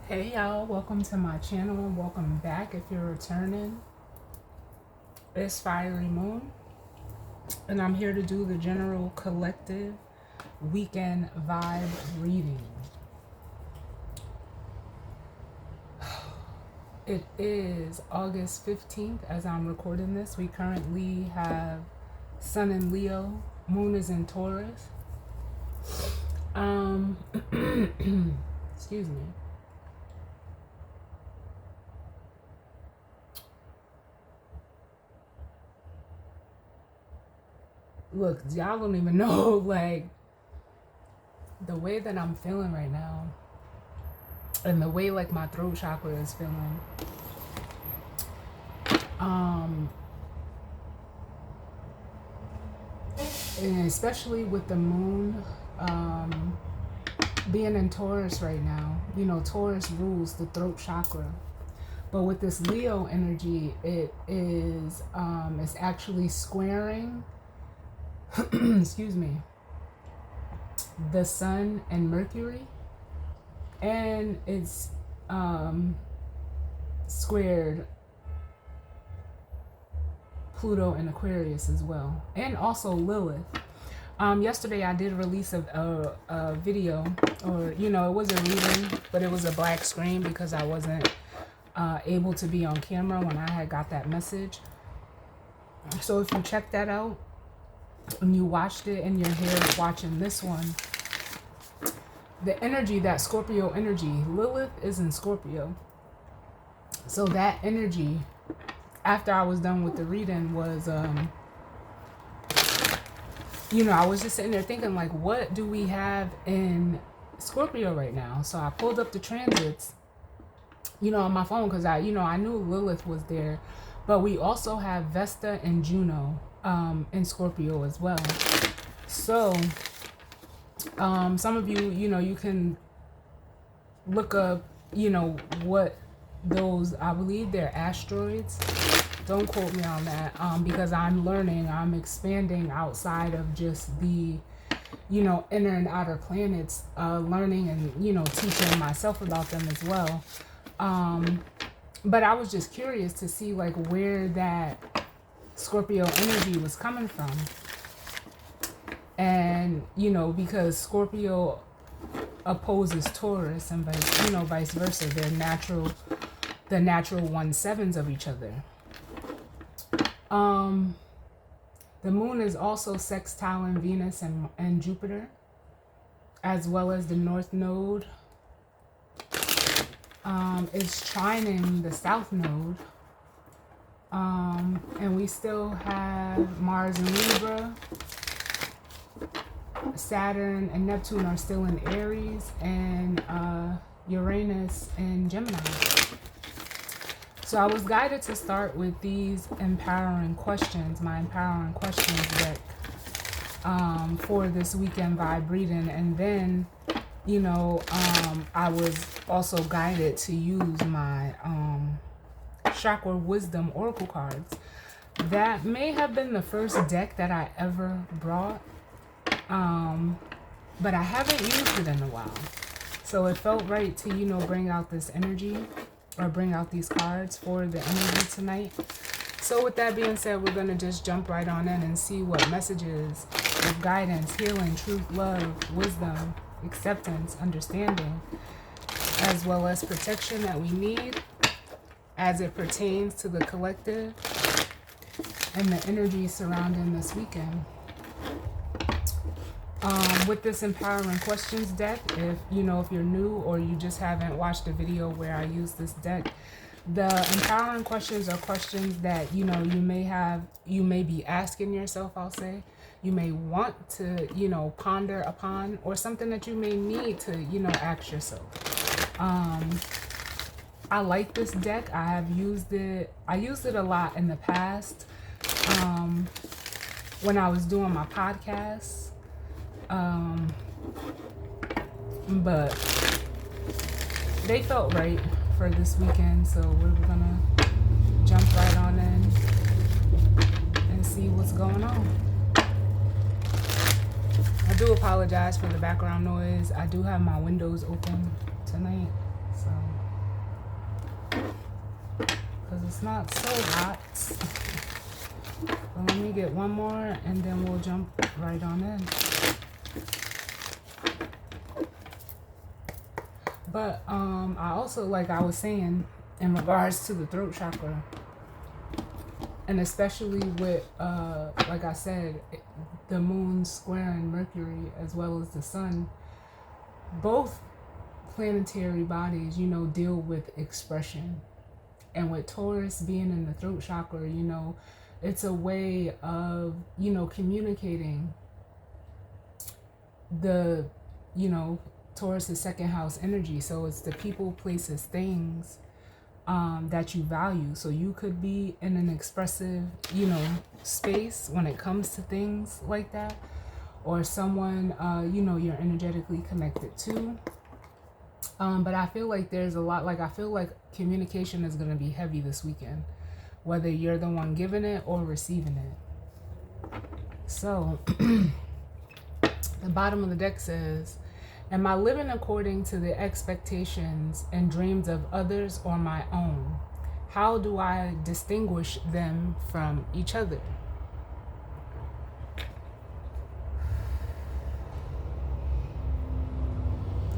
Hey y'all, welcome to my channel and welcome back if you're returning. It's Fiery Moon and I'm here to do the general collective weekend vibe reading. It is August 15th as I'm recording this. We currently have Sun in Leo, Moon is in Taurus. Excuse me. Look, y'all don't even know, like, the way that I'm feeling right now and the way, like, my throat chakra is feeling. And especially with the moon being in Taurus right now. You know, Taurus rules the throat chakra. But with this Leo energy, it is, it's actually squaring excuse me, the Sun and Mercury, and it's squared Pluto and Aquarius as well, and also Lilith. Yesterday I did release a video, or you know, it was a reading, but it was a black screen because I wasn't able to be on camera when I had got that message. So if you check that out and you watched it and you're here watching this one, the energy, that Scorpio energy, Lilith is in Scorpio. So that energy, after I was done with the reading, was, you know, I was just sitting there thinking, like, what do we have in Scorpio right now? So I pulled up the transits, you know, on my phone because I knew Lilith was there. But we also have Vesta and Juno in Scorpio as well. So some of you, you know, you can look up, you know, what those, I believe they're asteroids. Don't quote me on that, because I'm learning, I'm expanding outside of just the, you know, inner and outer planets, learning and, you know, teaching myself about them as well. But I was just curious to see, like, where that Scorpio energy was coming from. And, you know, because Scorpio opposes Taurus and vice, you know, vice versa. They're natural, the natural 1/7s of each other. The moon is also sextiling Venus and Jupiter, as well as the North Node. It's trining the South Node. And we still have Mars in Libra. Saturn and Neptune are still in Aries, and Uranus in Gemini. So I was guided to start with these empowering questions, my empowering questions deck, for this weekend vibe reading. And then, you know, I was also guided to use my Chakra Wisdom Oracle cards. That may have been the first deck that I ever brought, but I haven't used it in a while. So it felt right to, you know, bring out this energy, or bring out these cards for the energy tonight. So with that being said, we're going to just jump right on in and see what messages of guidance, healing, truth, love, wisdom, acceptance, understanding, as well as protection that we need as it pertains to the collective and the energy surrounding this weekend. With this empowering questions deck, if you know, if you're new or you just haven't watched a video where I use this deck, the empowering questions are questions that, you know, you may be asking yourself, I'll say. You may want to, you know, ponder upon, or something that you may need to, you know, ask yourself. I like this deck. I have used it. I used it a lot in the past, when I was doing my podcasts. But they felt right for this weekend, so we're gonna jump right on in and see what's going on. I do apologize for the background noise. I do have my windows open tonight, so because it's not so hot. But let me get one more and then we'll jump right on in. But I also, like I was saying, in regards to the throat chakra, and especially with, like I said, the moon squaring Mercury as well as the sun, both planetary bodies, you know, deal with expression. And with Taurus being in the throat chakra, you know, it's a way of, you know, communicating the, you know, Taurus's second house energy. So it's the people, places, things that you value. So you could be in an expressive, you know, space when it comes to things like that, or someone, you know, you're energetically connected to. But I feel like there's a lot, like I feel like communication is going to be heavy this weekend, whether you're the one giving it or receiving it. So the bottom of the deck says, am I living according to the expectations and dreams of others or my own? How do I distinguish them from each other?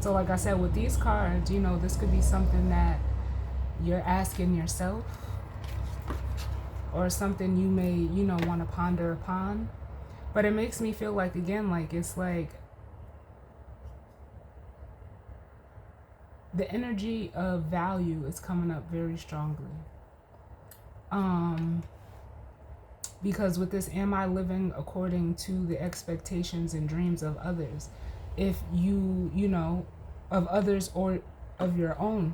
So like I said, with these cards, you know, this could be something that you're asking yourself, or something you may, you know, want to ponder upon. But it makes me feel like, again, like it's like the energy of value is coming up very strongly. Because with this, am I living according to the expectations and dreams of others? If you know, of others or of your own.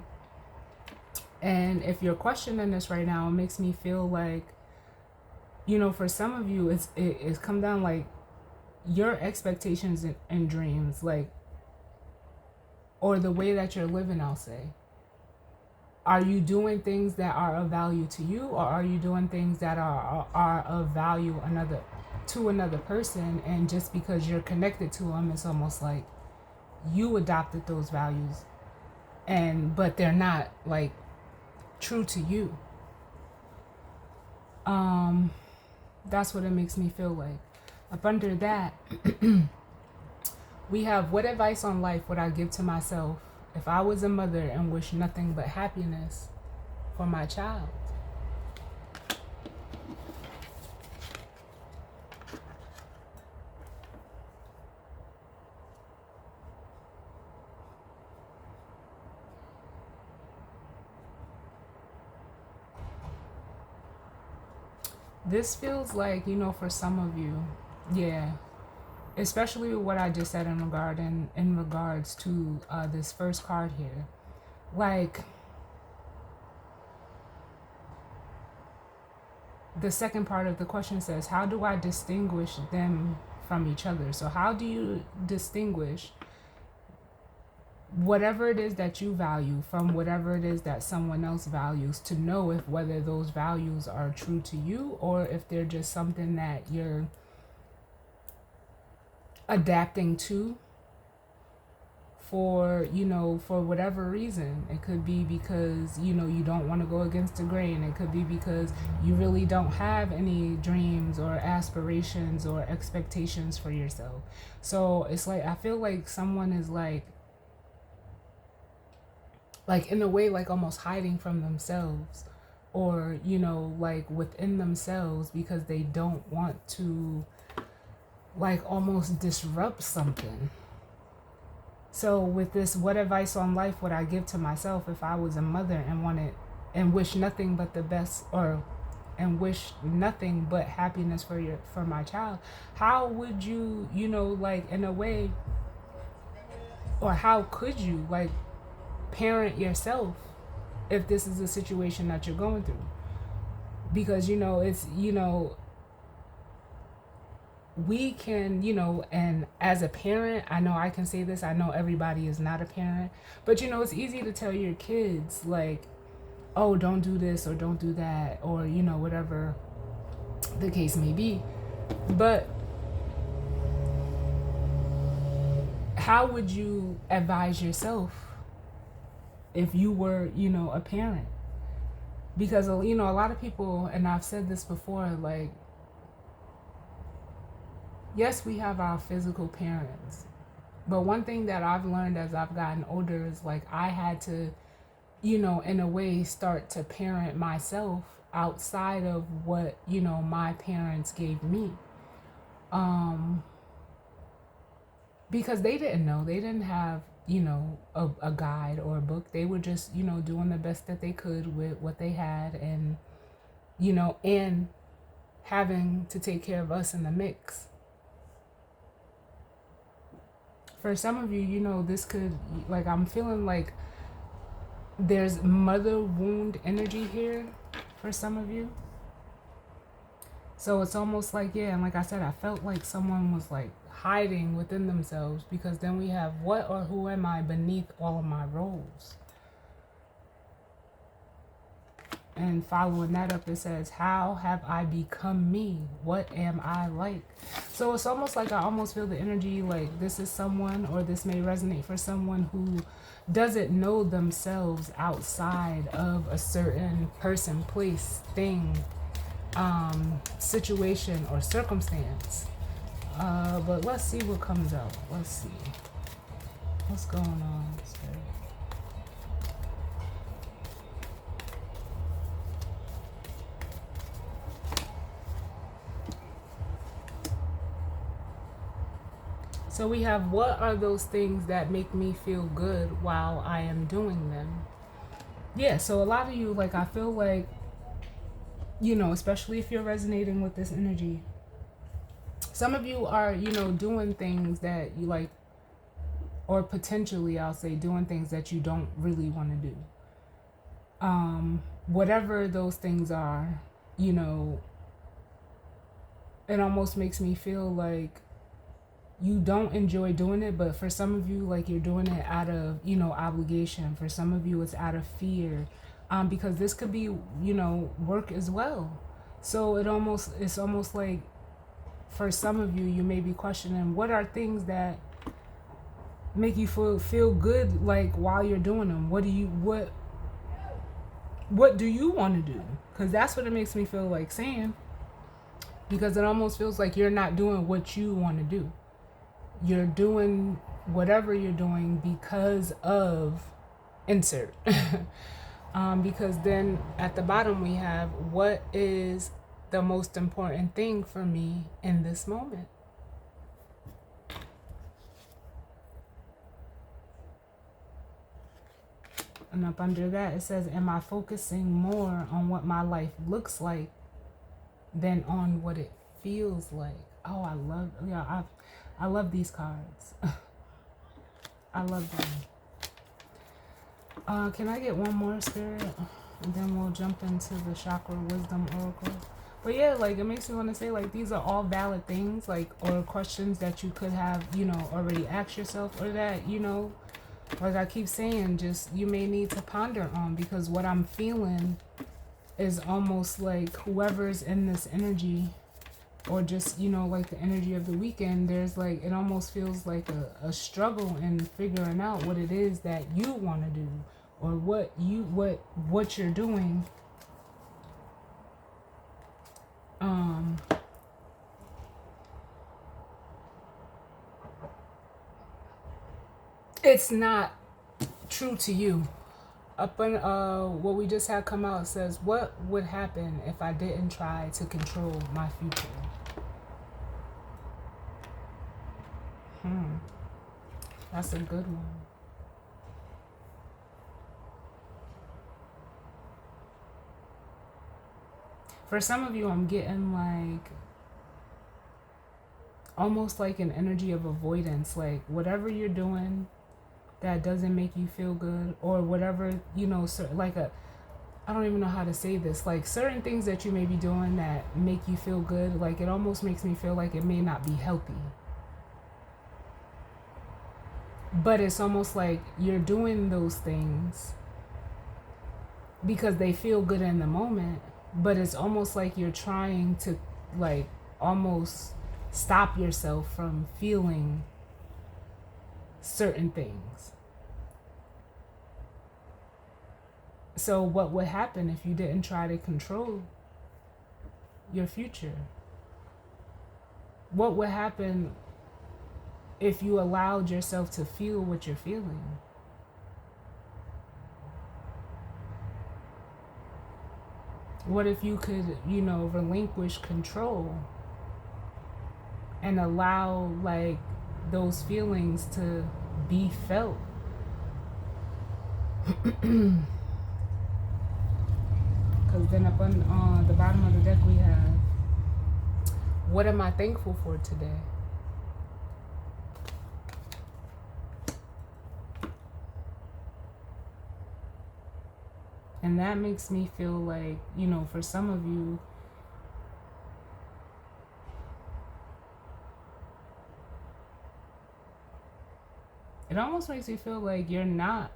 And if you're questioning this right now, it makes me feel like, you know, for some of you, it's come down like your expectations and dreams, like, or the way that you're living, I'll say. Are you doing things that are of value to you, or are you doing things that are of value to another person, and just because you're connected to them, it's almost like you adopted those values, but they're not like true to you. That's what it makes me feel like. Up under that, we have, what advice on life would I give to myself if I was a mother and wished nothing but happiness for my child? This feels like, you know, for some of you, yeah, especially with what I just said in regards to this first card here, like the second part of the question says, how do I distinguish them from each other? So how do you distinguish whatever it is that you value from whatever it is that someone else values, to know if whether those values are true to you, or if they're just something that you're adapting to for, you know, for whatever reason. It could be because, you know, you don't want to go against the grain. It could be because you really don't have any dreams or aspirations or expectations for yourself. So it's like, I feel like someone is like in a way, like almost hiding from themselves, or, you know, like within themselves, because they don't want to like almost disrupt something. So with this, what advice on life would I give to myself if I was a mother and wish nothing but the best, and wish nothing but happiness for my child? How would you, you know, like in a way, or how could you like parent yourself if this is a situation that you're going through? Because, you know, it's, you know, we can, you know, and as a parent, I know I can say this, I know everybody is not a parent, but, you know, it's easy to tell your kids like, oh, don't do this or don't do that, or, you know, whatever the case may be. But how would you advise yourself if you were, you know, a parent? Because, you know, a lot of people, and I've said this before, like, yes, we have our physical parents, but one thing that I've learned as I've gotten older is like I had to, you know, in a way start to parent myself outside of what, you know, my parents gave me. Um, because they didn't know, they didn't have, you know, a guide or a book. They were just, you know, doing the best that they could with what they had, and, you know, and having to take care of us in the mix. For some of you, you know, this could, like, I'm feeling like there's mother wound energy here for some of you. So it's almost like, yeah, and like I said, I felt like someone was like hiding within themselves, because then we have what or who am I beneath all of my roles? And following that up, it says, how have I become me? What am I like? So it's almost like I almost feel the energy like this is someone, or this may resonate for someone who doesn't know themselves outside of a certain person, place, thing, situation, or circumstance. But let's see what comes out. Let's see. What's going on, Spirit? So we have, what are those things that make me feel good while I am doing them? Yeah, so a lot of you, like, I feel like, you know, especially if you're resonating with this energy, some of you are, you know, doing things that you like, or potentially, I'll say, doing things that you don't really want to do. Whatever those things are, you know, it almost makes me feel like you don't enjoy doing it, but for some of you, like, you're doing it out of, you know, obligation. For some of you, it's out of fear, because this could be, you know, work as well. So it's almost like for some of you, you may be questioning, what are things that make you feel good, like, while you're doing them? What do you want to do? Because that's what it makes me feel like saying, because it almost feels like you're not doing what you want to do. You're doing whatever you're doing because of insert. Because then at the bottom we have, what is the most important thing for me in this moment? And up under that it says, am I focusing more on what my life looks like than on what it feels like? Oh, I love these cards. I love them. Can I get one more, Spirit? And then we'll jump into the Chakra Wisdom Oracle. But yeah, like, it makes me want to say, like, these are all valid things, like, or questions that you could have, you know, already asked yourself, or that, you know, like I keep saying, just you may need to ponder on, because what I'm feeling is almost like whoever's in this energy, or just, you know, like the energy of the weekend, there's like, it almost feels like a struggle in figuring out what it is that you want to do, or what you're doing. It's not true to you. Up in what we just had come out says, what would happen if I didn't try to control my future? That's a good one. For some of you, I'm getting like almost like an energy of avoidance, like whatever you're doing that doesn't make you feel good, or whatever, you know, like I don't even know how to say this, like certain things that you may be doing that make you feel good, like it almost makes me feel like it may not be healthy. But it's almost like you're doing those things because they feel good in the moment, but it's almost like you're trying to, like, almost stop yourself from feeling certain things. So what would happen if you didn't try to control your future? What would happen if you allowed yourself to feel what you're feeling? What if you could, relinquish control and allow like those feelings to be felt? Because then up on the bottom of the deck we have, what am I thankful for today? And that makes me feel like, for some of you, it almost makes me feel like you're not,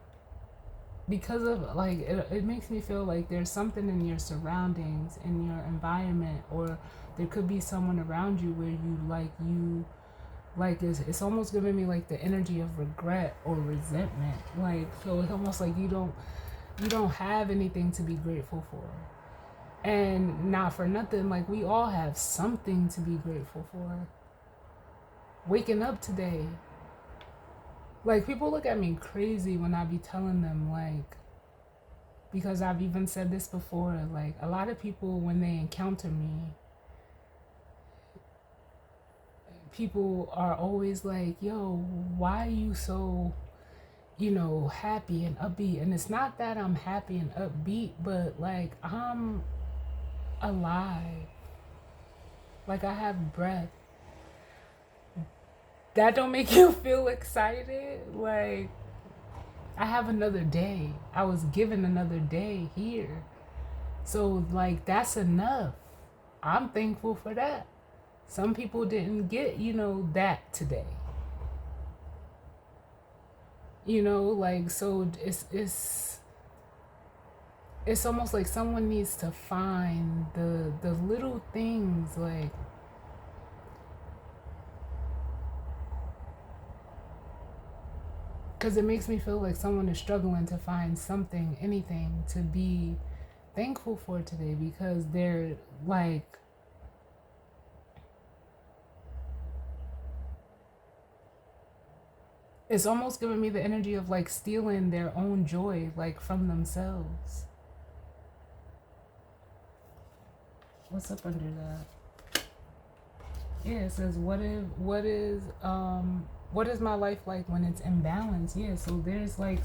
because of like, it makes me feel like there's something in your surroundings, in your environment, or there could be someone around you where it's almost giving me like the energy of regret or resentment. Like, so it's almost like you don't have anything to be grateful for. And not for nothing, like we all have something to be grateful for. Waking up today. Like people look at me crazy when I be telling them, like, because I've even said this before, like a lot of people when they encounter me, people are always like, yo, why are you so, happy and upbeat? And it's not that I'm happy and upbeat, but like I'm alive. Like I have breath. That don't make you feel excited? Like I have another day. I was given another day here. So like that's enough. I'm thankful for that. Some people didn't get, that today. Like so it's almost like someone needs to find the little things, like because it makes me feel like someone is struggling to find something, anything to be thankful for today, because they're like, it's almost giving me the energy of like stealing their own joy, like from themselves. What's up under that? Yeah, it says what is my life like when it's imbalanced? Yeah, so there's like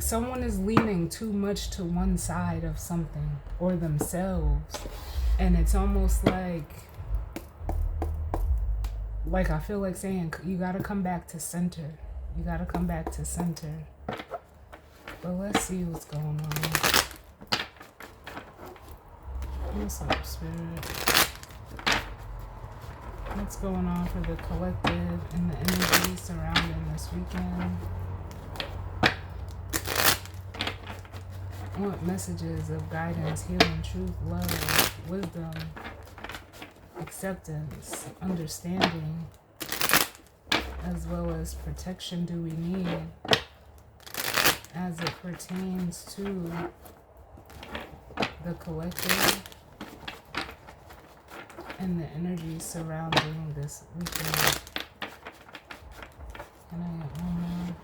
someone is leaning too much to one side of something or themselves, and it's almost like I feel like saying you gotta come back to center. You gotta come back to center. But let's see what's going on. What's up, Spirit? What's going on for the collective and the energy surrounding this weekend? What messages of guidance, healing, truth, love, wisdom, acceptance, understanding, as well as protection do we need as it pertains to the collective and the energy surrounding this weekend? Can I get one more?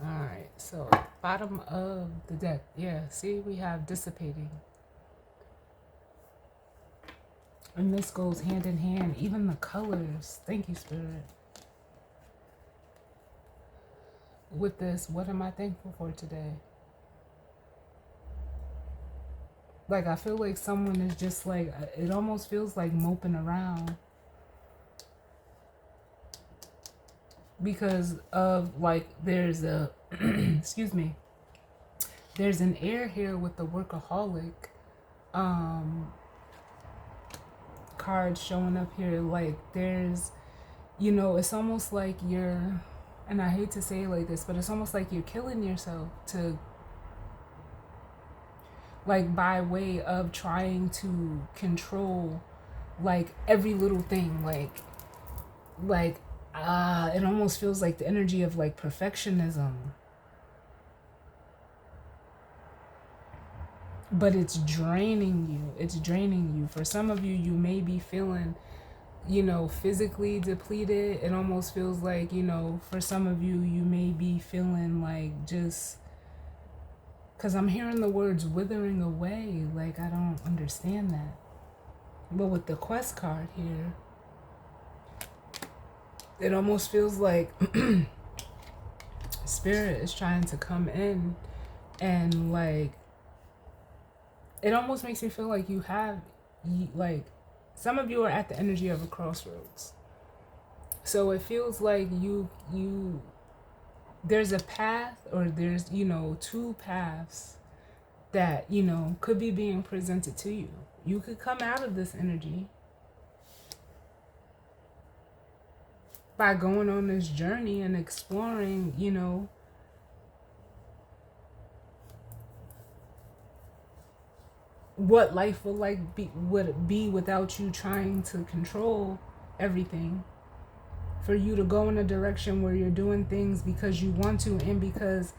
Alright, so bottom of the deck. Yeah, see, we have dissipating. And this goes hand in hand. Even the colors. Thank you, Spirit. With this, what am I thankful for today? Like, I feel like someone is just like, it almost feels like moping around. Because of, like, there's a, excuse me, there's an air here with the workaholic card showing up here. Like, there's, it's almost like you're, and I hate to say it like this, but it's almost like you're killing yourself to like by way of trying to control like every little thing, like it almost feels like the energy of like perfectionism, but it's draining you. It's draining you. For some of you, you may be feeling, you know, physically depleted. It almost feels like, you know, for some of you, you may be feeling like just, because I'm hearing the words withering away. Like, I don't understand that. But with the quest card here, it almost feels like spirit is trying to come in and like, it almost makes me feel like you have, like, some of you are at the energy of a crossroads. So it feels like there's a path, or there's, you know, two paths that, you know, could be being presented to you. You could come out of this energy by going on this journey and exploring, you know, what life would be without you trying to control everything. For you to go in a direction where you're doing things because you want to, and because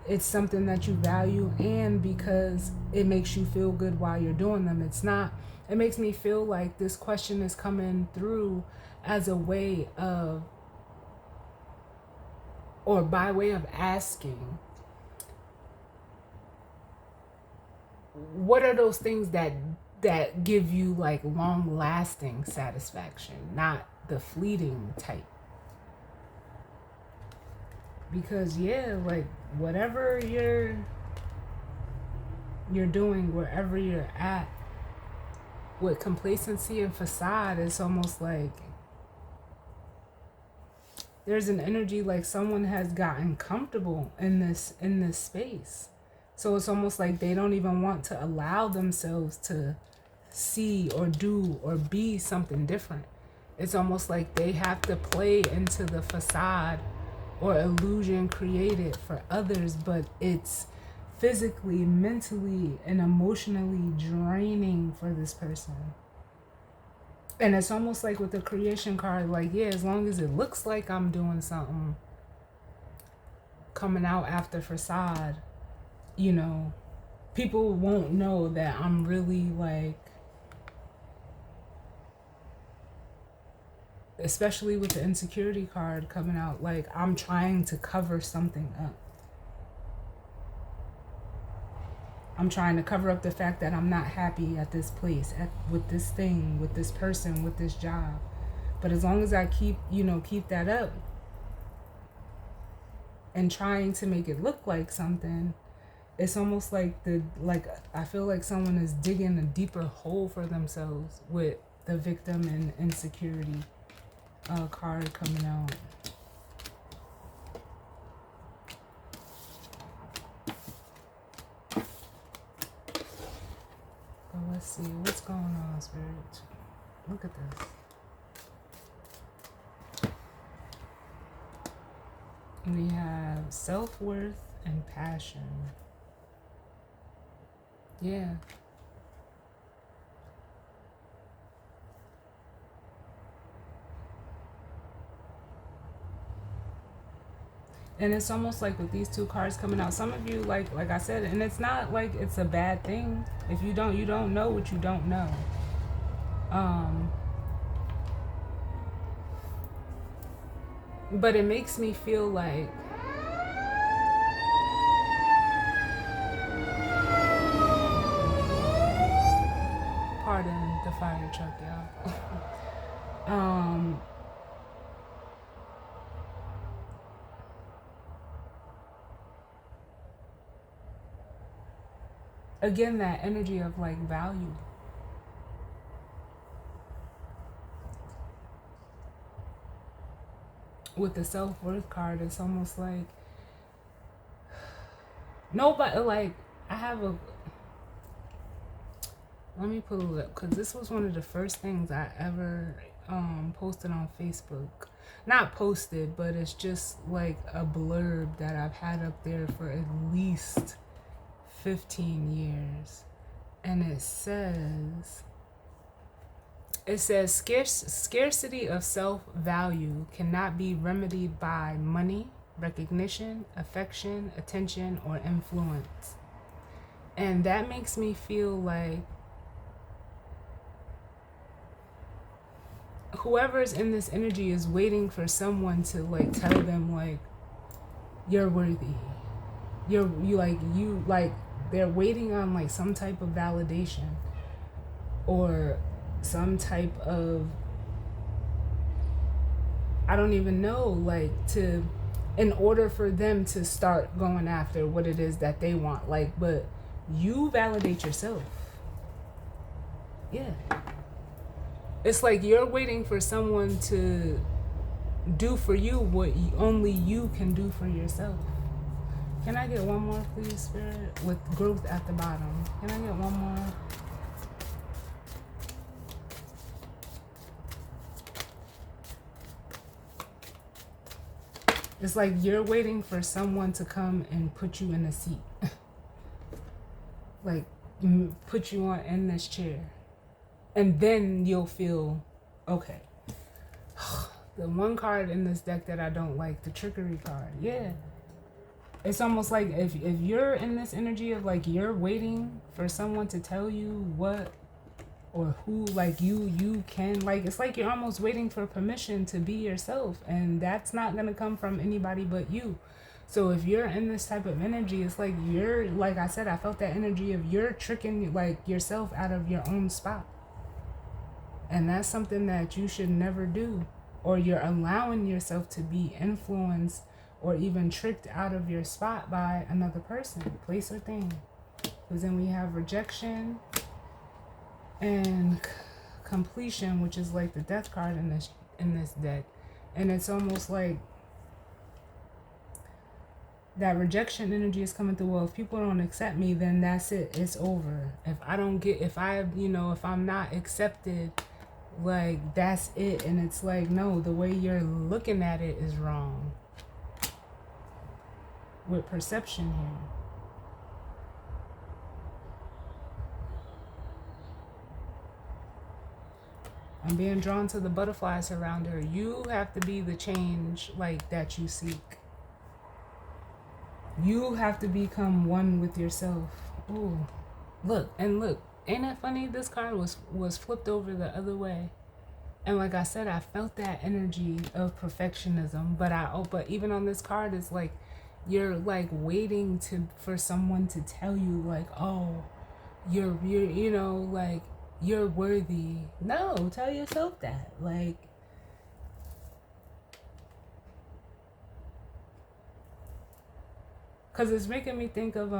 it's something that you value, and because it makes you feel good while you're doing them. It makes me feel like this question is coming through as a way of, or by way of asking, what are those things that give you like long lasting satisfaction, not the fleeting type. Because yeah, like whatever you're doing, wherever you're at, with complacency and facade, it's almost like there's an energy like someone has gotten comfortable in this space. So it's almost like they don't even want to allow themselves to see or do or be something different. It's almost like they have to play into the facade or illusion created for others, but it's physically, mentally, and emotionally draining for this person. And it's almost like with the creation card, like, yeah, as long as it looks like I'm doing something, coming out after facade, you know, people won't know that I'm really like, especially with the insecurity card coming out, like I'm trying to cover something up. I'm trying to cover up the fact that I'm not happy at this place, with this thing, with this person, with this job. But as long as I keep that up and trying to make it look like something, it's almost like I feel like someone is digging a deeper hole for themselves with the victim and insecurity card coming out. But let's see what's going on, Spirit. Look at this. We have self-worth and passion. Yeah. And it's almost like with these two cards coming out, some of you, like I said, and it's not like it's a bad thing. If you don't know what you don't know. But it makes me feel like pardon the fire truck, y'all. Again, that energy of like value. With the self-worth card, it's almost like nobody, like, I have a, let me pull it up, because this was one of the first things I ever posted on Facebook. Not posted, but it's just like a blurb that I've had up there for at least 15 years. And it says scarcity of self-value cannot be remedied by money, recognition, affection, attention, or influence. And that makes me feel like whoever's in this energy is waiting for someone to like tell them like you're worthy. They're waiting on like some type of validation or some type of, I don't even know, like in order for them to start going after what it is that they want. Like, but you validate yourself. Yeah. It's like you're waiting for someone to do for you what only you can do for yourself. Can I get one more, please, Spirit? With growth at the bottom. Can I get one more? It's like you're waiting for someone to come and put you in a seat. Like, put you in this chair. And then you'll feel okay. The one card in this deck that I don't like, the trickery card. Yeah. It's almost like if you're in this energy of like you're waiting for someone to tell you what or who, like you can, like it's like you're almost waiting for permission to be yourself, and that's not gonna come from anybody but you. So if you're in this type of energy, it's like you're, like I said, I felt that energy of you're tricking like yourself out of your own spot, and that's something that you should never do. Or you're allowing yourself to be influenced or even tricked out of your spot by another person, place, or thing. Because then we have rejection and completion, which is like the death card in this deck. And it's almost like that rejection energy is coming through. Well, if people don't accept me, then that's it. It's over. If I'm not accepted, like that's it. And it's like, no, the way you're looking at it is wrong. With perception here. I'm being drawn to the butterflies around her. You have to be the change like that you seek. You have to become one with yourself. Ooh. Look. Ain't it funny? This card was flipped over the other way. And like I said, I felt that energy of perfectionism. But even on this card, it's like you're like waiting for someone to tell you like, oh, you're like you're worthy. No, tell yourself that. Like, cause it's making me think of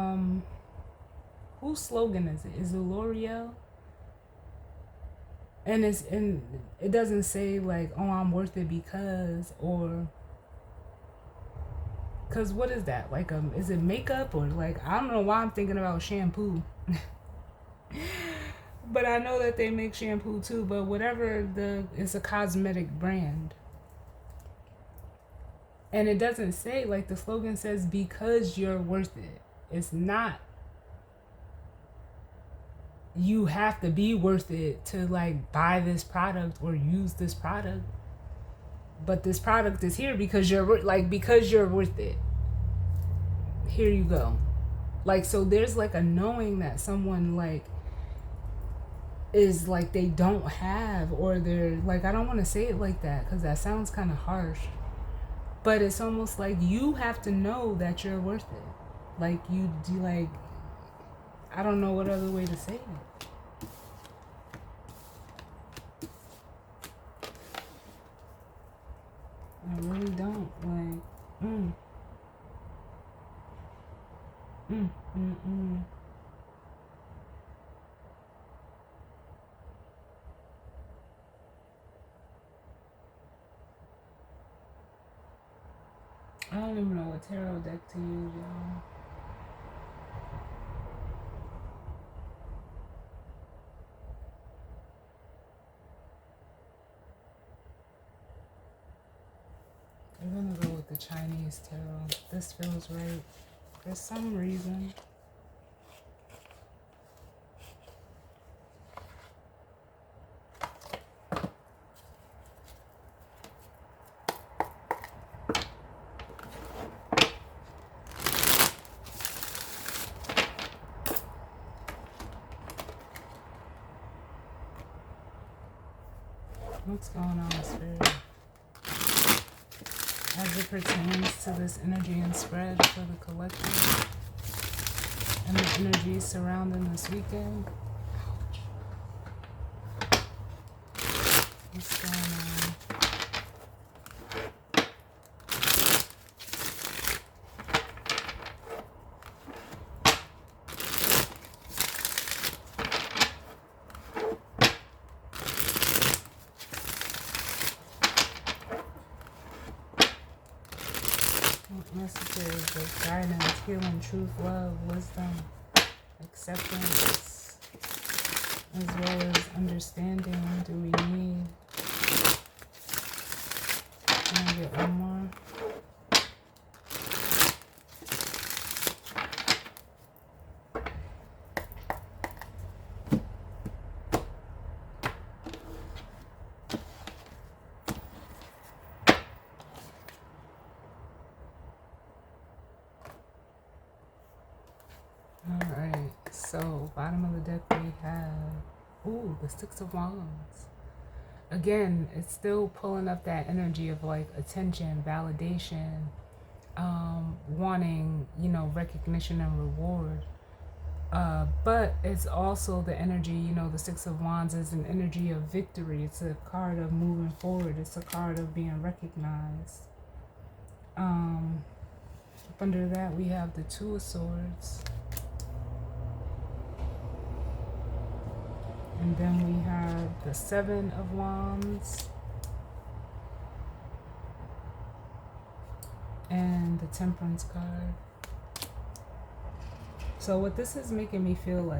whose slogan is it? Is it L'Oreal? And it doesn't say like, oh, I'm worth it because, or cause what is that? Like is it makeup, or like I don't know why I'm thinking about shampoo. But I know that they make shampoo too, but whatever, it's a cosmetic brand. And it doesn't say, like the slogan says, because you're worth it. It's not you have to be worth it to like buy this product or use this product. But this product is here because you're worth it. Here you go. Like, so there's like a knowing that someone like is like they don't have, or they're like, I don't want to say it like that because that sounds kind of harsh, but it's almost like you have to know that you're worth it. Like you do, like I don't know what other way to say it. I really don't. Like I don't even know what tarot deck to use, y'all. I'm gonna go with the Chinese tarot. This feels right for some reason. What's going on, Spirit? As it pertains to this energy and spread for the collective and the energy surrounding this weekend. What's going on? Messages of guidance, healing, truth, love, wisdom, acceptance, as well as understanding. Do we need? Can I get one more? Alright, so bottom of the deck we have, ooh, the Six of Wands. Again, it's still pulling up that energy of like attention, validation, wanting, you know, recognition and reward. But it's also the energy, you know, the Six of Wands is an energy of victory. It's a card of moving forward. It's a card of being recognized. Up under that we have the Two of Swords. And then we have the Seven of Wands and the Temperance card. So what this is making me feel like,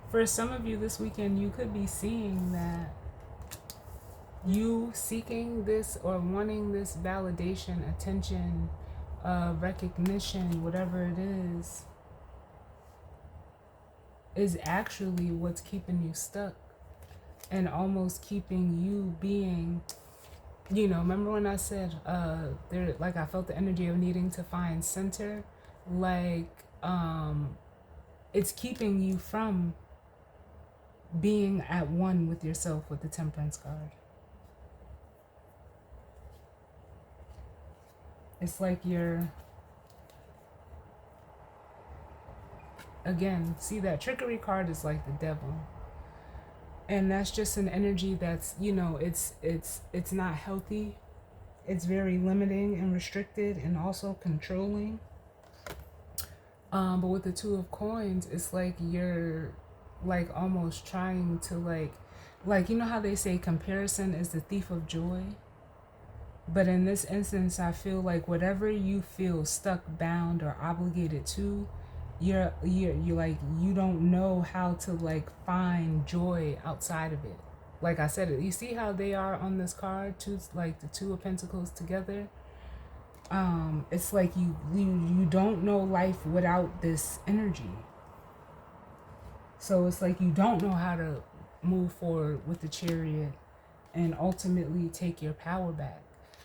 for some of you this weekend, you could be seeing that you seeking this or wanting this validation, attention, recognition, whatever it is actually what's keeping you stuck and almost keeping you being, you know, remember when I said there, like I felt the energy of needing to find center, like it's keeping you from being at one with yourself with the Temperance card. It's like you're, again, see that trickery card is like the devil. And that's just an energy that's, you know, it's not healthy. It's very limiting and restricted and also controlling. But with the Two of Coins, it's like you're like almost trying to like, you know how they say comparison is the thief of joy? But in this instance, I feel like whatever you feel stuck, bound, or obligated to, you're like, you don't know how to like find joy outside of it. Like I said, you see how they are on this card, two, like the Two of Pentacles together. It's like you don't know life without this energy. So it's like you don't know how to move forward with the Chariot and ultimately take your power back.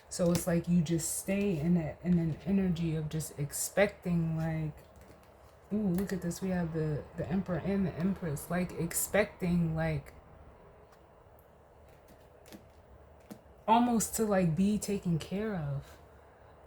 So it's like you just stay in an energy of just expecting, like, ooh, look at this. We have the Emperor and the Empress, like expecting, like almost to like be taken care of,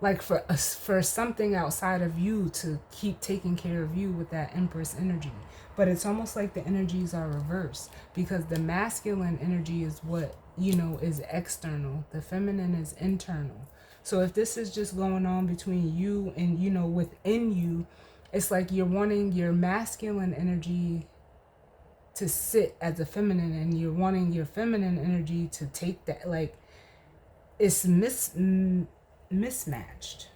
like for something outside of you to keep taking care of you with that Empress energy. But it's almost like the energies are reversed, because the masculine energy is what, you know, is external. The feminine is internal. So if this is just going on between you and, you know, within you, it's like you're wanting your masculine energy to sit as a feminine, and you're wanting your feminine energy to take that, like it's mismatched.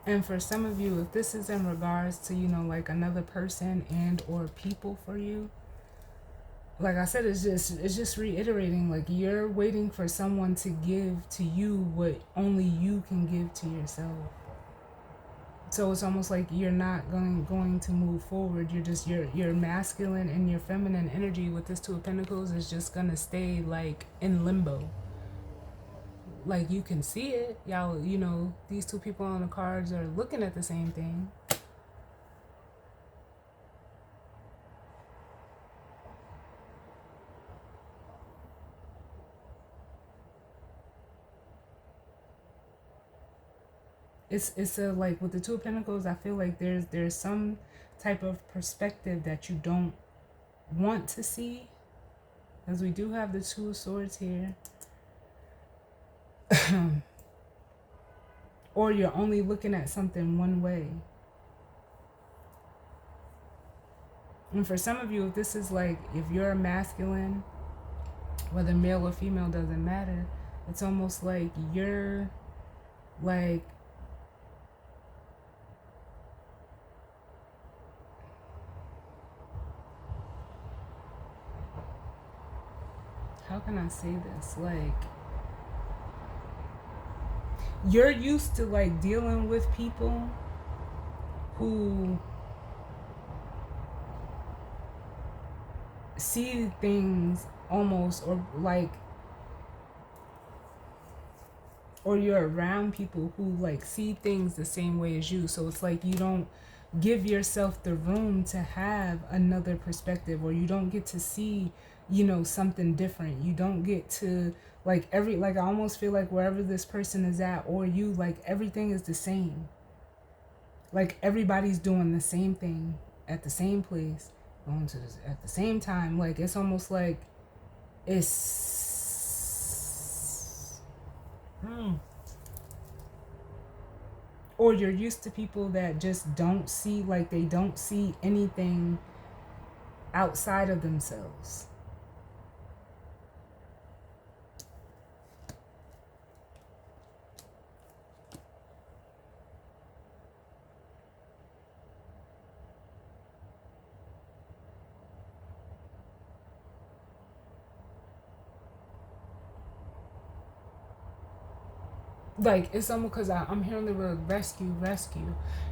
And for some of you, if this is in regards to, you know, like another person and or people for you, like I said, it's just reiterating, like you're waiting for someone to give to you what only you can give to yourself. So it's almost like you're not going to move forward. You're just your masculine and your feminine energy with this Two of Pentacles is just gonna stay like in limbo. Like you can see it, y'all. You know, these two people on the cards are looking at the same thing. It's a like with the Two of Pentacles, I feel like there's some type of perspective that you don't want to see, as we do have the Two of Swords here. Or you're only looking at something one way. And for some of you, if this is like, if you're a masculine, whether male or female, doesn't matter. It's almost like you're like, how can I say this? Like, you're used to like dealing with people who see things almost, or like, or you're around people who like see things the same way as you. So it's like you don't give yourself the room to have another perspective, or you don't get to see, you know, something different. You don't get to like I almost feel like wherever this person is at, or you, like everything is the same. Like everybody's doing the same thing at the same place, going to this at the same time. Like it's almost like it's or you're used to people that just don't see, like they don't see anything outside of themselves. Like it's almost, because I'm hearing the word rescue.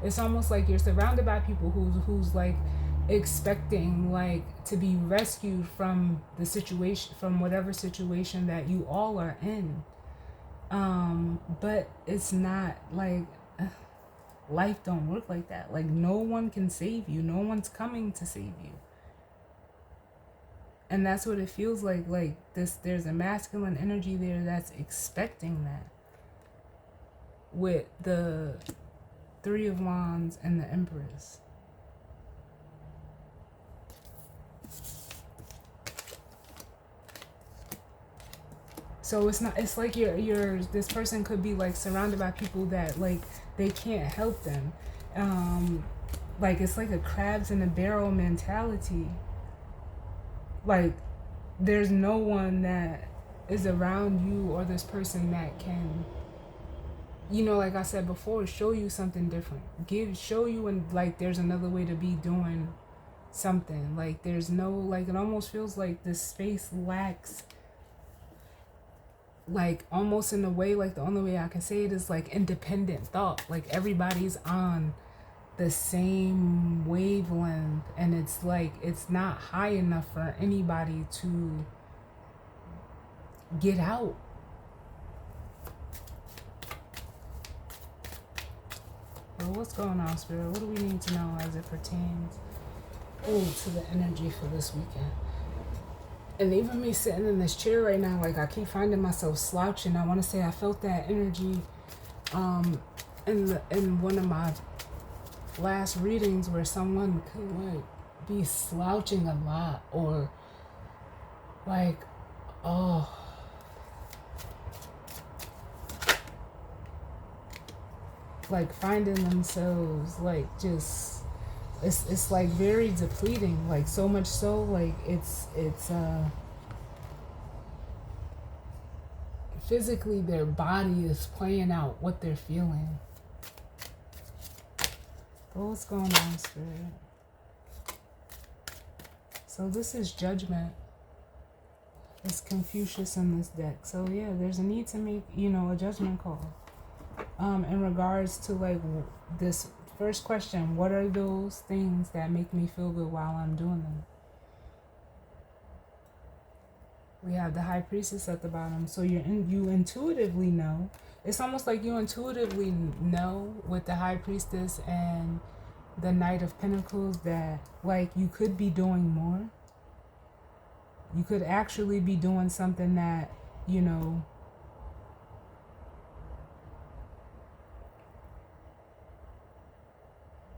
It's almost like you're surrounded by people who's like expecting like to be rescued from the situation, from whatever situation that you all are in. But it's not like life don't work like that. Like no one can save you. No one's coming to save you. And that's what it feels like. Like this, there's a masculine energy there that's expecting that. With the Three of Wands and the Empress. So it's not, it's like you're this person could be like surrounded by people that like they can't help them. Like it's like a crabs in a barrel mentality. Like there's no one that is around you or this person that can, you know, like I said before, show you something different. Show you, and like there's another way to be doing something. Like there's no, like it almost feels like this space lacks, like almost in a way, like the only way I can say it is like independent thought. Like everybody's on the same wavelength, and it's like it's not high enough for anybody to get out. Well, what's going on, Spirit? What do we need to know as it pertains to the energy for this weekend? And even me sitting in this chair right now, like I keep finding myself slouching. I want to say I felt that energy in one of my last readings, where someone could like be slouching a lot, or like, oh, like finding themselves like just, it's like very depleting, like so much so like it's physically their body is playing out what they're feeling. Well, what's going on, Spirit? So this is Judgment. It's Confucius in this deck. So yeah, there's a need to make, a judgment call. In regards to like this first question, what are those things that make me feel good while I'm doing them? We have the High Priestess at the bottom. So you intuitively know. It's almost like you intuitively know with the High Priestess and the Knight of Pentacles that like you could be doing more. You could actually be doing something that,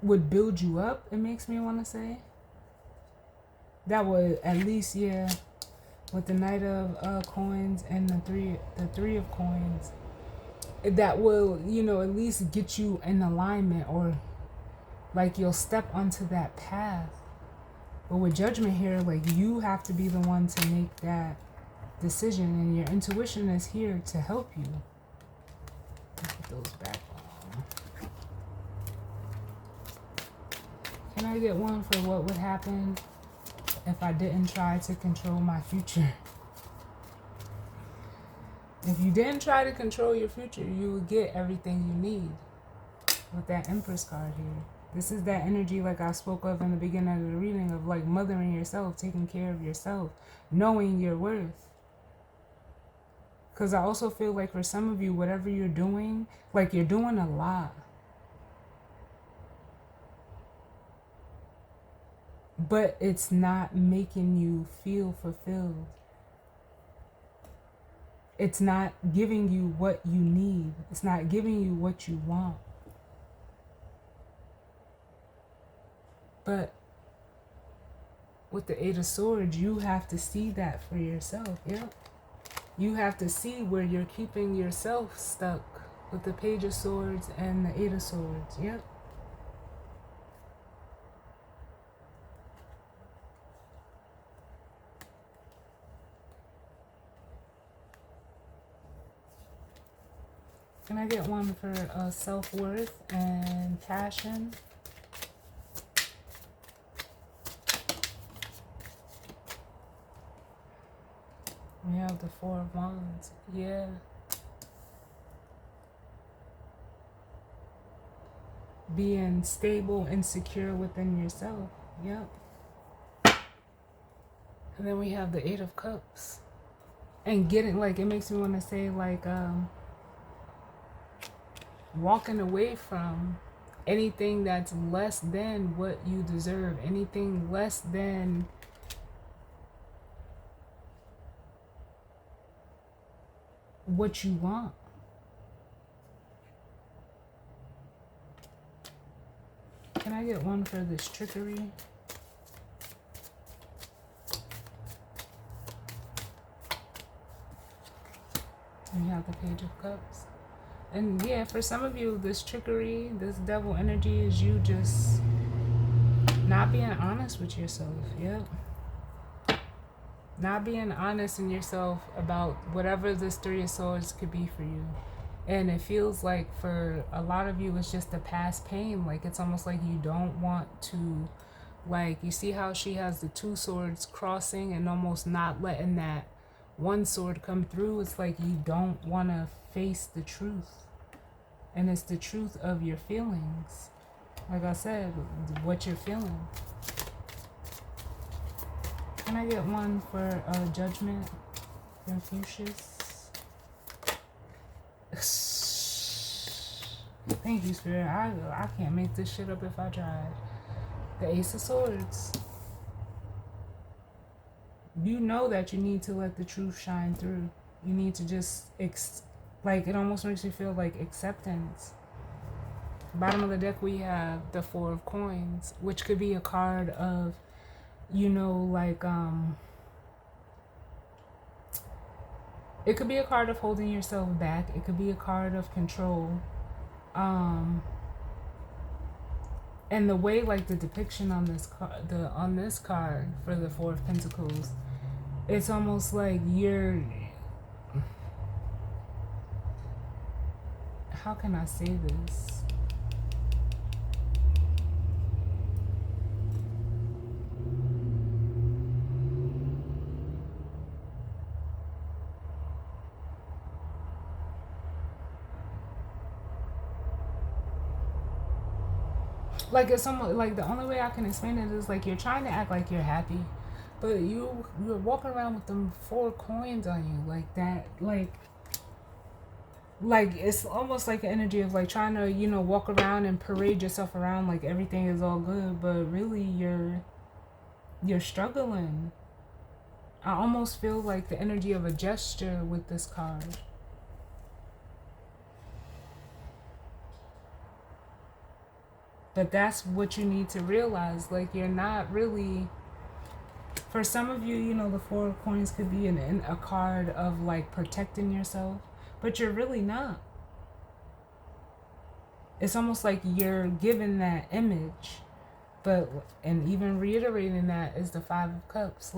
would build you up, it makes me want to say. That would at least, yeah, with the Knight of Coins and the three of Coins, that will, at least get you in alignment, or like you'll step onto that path. But with Judgment here, like you have to be the one to make that decision, and your intuition is here to help you. Put those back on. Can I get one for what would happen if I didn't try to control my future? If you didn't try to control your future, you would get everything you need with that Empress card here. This is that energy like I spoke of in the beginning of the reading of like mothering yourself, taking care of yourself, knowing your worth. Because I also feel like for some of you, whatever you're doing, like you're doing a lot. But it's not making you feel fulfilled. It's not giving you what you need. It's not giving you what you want. But with the Eight of Swords, you have to see that for yourself. Yep. You have to see where you're keeping yourself stuck with the Page of Swords and the Eight of Swords. Yep. Can I get one for self-worth and passion? We have the Four of Wands. Yeah. Being stable and secure within yourself. Yep. And then we have the Eight of Cups. And getting, like, it makes me want to say, like, walking away from anything that's less than what you deserve, anything less than what you want. Can I get one for this trickery? We have the Page of Cups. And yeah, for some of you, this trickery, this devil energy is you just not being honest with yourself. Yep. Not being honest in yourself about whatever this Three of Swords could be for you. And it feels like for a lot of you, it's just a past pain. Like it's almost like you don't want to, like, you see how she has the two swords crossing and almost not letting that one sword come through. It's like you don't want to face the truth. And it's the truth of your feelings. Like I said, what you're feeling. Can I get one for Judgment? Confucius. Thank you, Spirit. I can't make this shit up if I tried. The Ace of Swords. You know that you need to let the truth shine through. You need to just, like, it almost makes you feel like acceptance. Bottom of the deck, we have the Four of Coins, which could be a card of, like, it could be a card of holding yourself back. It could be a card of control. And the way, like, the depiction on this card, on this card for the Four of Pentacles, it's almost like you're, how can I say this? Like it's somewhat like the only way I can explain it is like you're trying to act like you're happy, but you're walking around with them 4 coins on you like that, like it's almost like an energy of like trying to walk around and parade yourself around like everything is all good, but really you're struggling. I almost feel like the energy of a gesture with this card. But that's what you need to realize. Like, you're not really, for some of you, the 4 coins could be a card of like protecting yourself, but you're really not. It's almost like you're given that image, but, and even reiterating that is the 5 of Cups.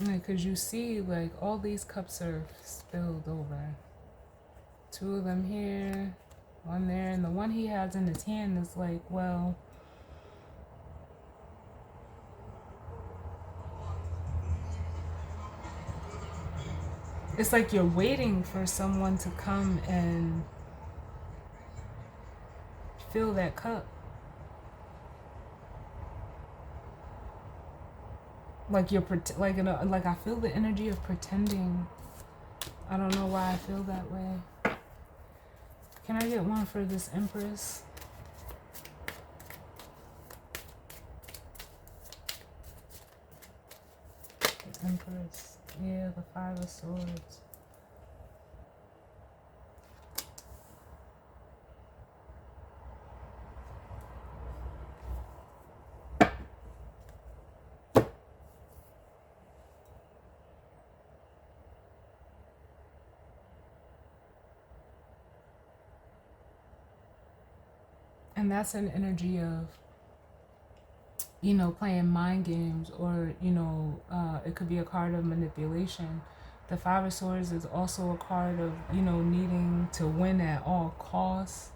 Because you see, like, all these cups are spilled over. 2 of them here, 1 there, and the one he has in his hand is like, well, it's like you're waiting for someone to come and fill that cup. Like like I feel the energy of pretending. I don't know why I feel that way. Can I get one for this Empress? The Empress. Yeah, the 5 of Swords. And that's an energy of, playing mind games, or, it could be a card of manipulation. The 5 of Swords is also a card of, needing to win at all costs.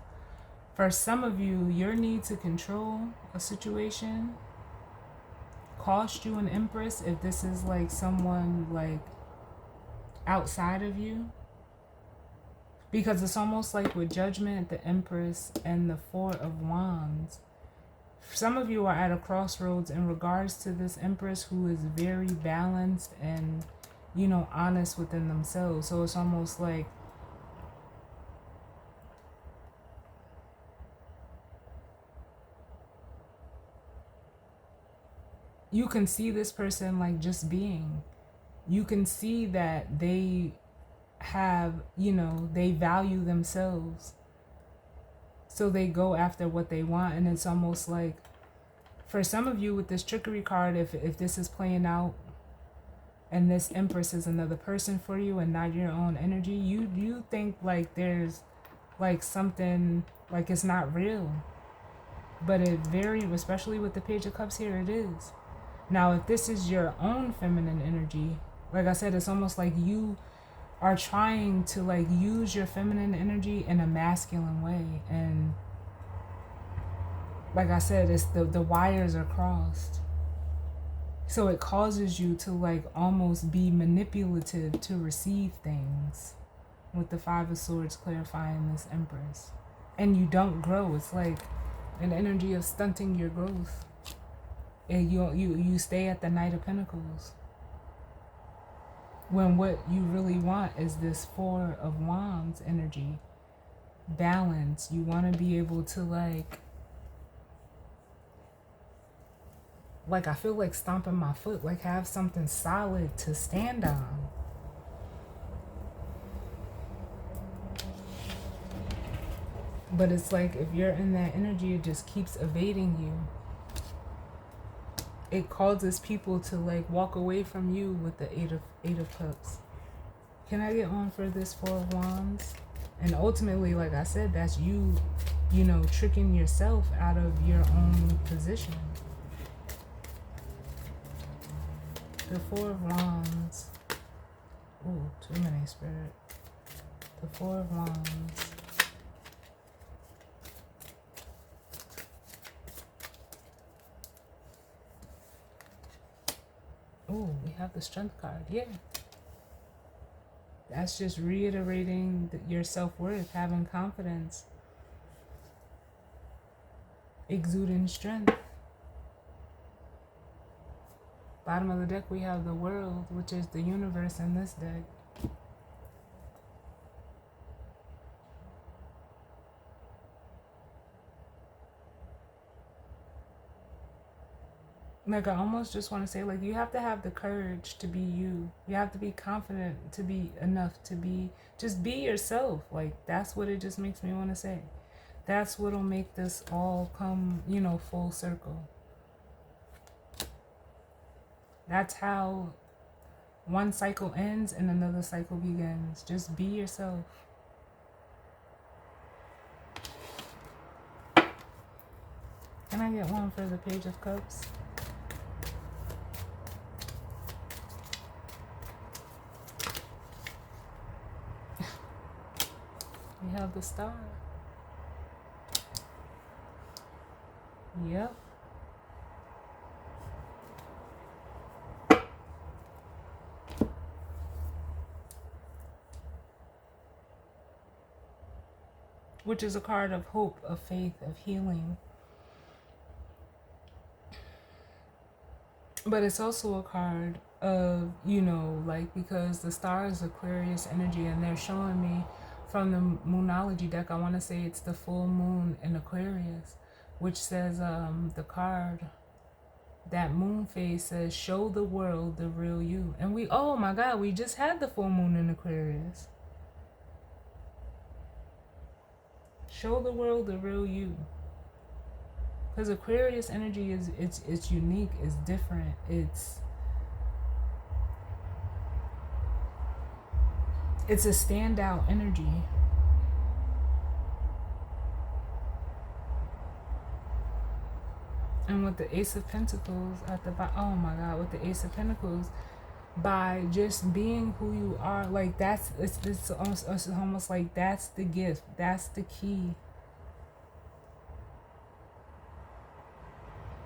For some of you, your need to control a situation cost you an Empress if this is like someone like outside of you. Because it's almost like with Judgment, the Empress, and the 4 of Wands. Some of you are at a crossroads in regards to this Empress who is very balanced and, honest within themselves. So it's almost like you can see this person like just being. You can see that they have, they value themselves. So they go after what they want. And it's almost like, for some of you with this trickery card, if this is playing out and this Empress is another person for you and not your own energy, you think like there's like something, like it's not real. But it very, especially with the Page of Cups here, it is. Now, if this is your own feminine energy, like I said, it's almost like you are trying to like use your feminine energy in a masculine way, and like I said, it's the wires are crossed, so it causes you to like almost be manipulative to receive things, with the 5 of Swords clarifying this Empress. And you don't grow. It's like an energy of stunting your growth, and you stay at the Knight of Pentacles, when what you really want is this 4 of Wands energy, balance. You want to be able to like I feel like stomping my foot, like have something solid to stand on. But it's like if you're in that energy, it just keeps evading you. It causes people to like walk away from you with the 8 of Cups. Can I get one for this 4 of Wands? And ultimately, like I said, that's you, tricking yourself out of your own position. The Four of Wands. Ooh, too many, Spirit. The Four of Wands. Ooh, we have the Strength card. Yeah. That's just reiterating your self-worth, having confidence, exuding strength. Bottom of the deck, we have the World, which is the universe in this deck. Like, I almost just want to say, like, you have to have the courage to be you. You have to be confident to be enough to be, just be yourself. Like, that's what it just makes me want to say. That's what'll make this all come, you know, full circle. That's how one cycle ends and another cycle begins. Just be yourself. Can I get one for the Page of Cups? We have the Star. Yep. Which is a card of hope, of faith, of healing. But it's also a card of, you know, like, because the Star is Aquarius energy, and they're showing me from the Moonology deck, I want to say it's the full moon in Aquarius, which says, the card, that moon phase says, show the world the real you. And we, oh my God, we just had the full moon in Aquarius. Show the world the real you. Because Aquarius energy is, it's unique, it's different, it's a standout energy. And with the Ace of Pentacles at the bottom, oh my God, with the Ace of Pentacles, by just being who you are, like, that's, it's almost like that's the gift, that's the key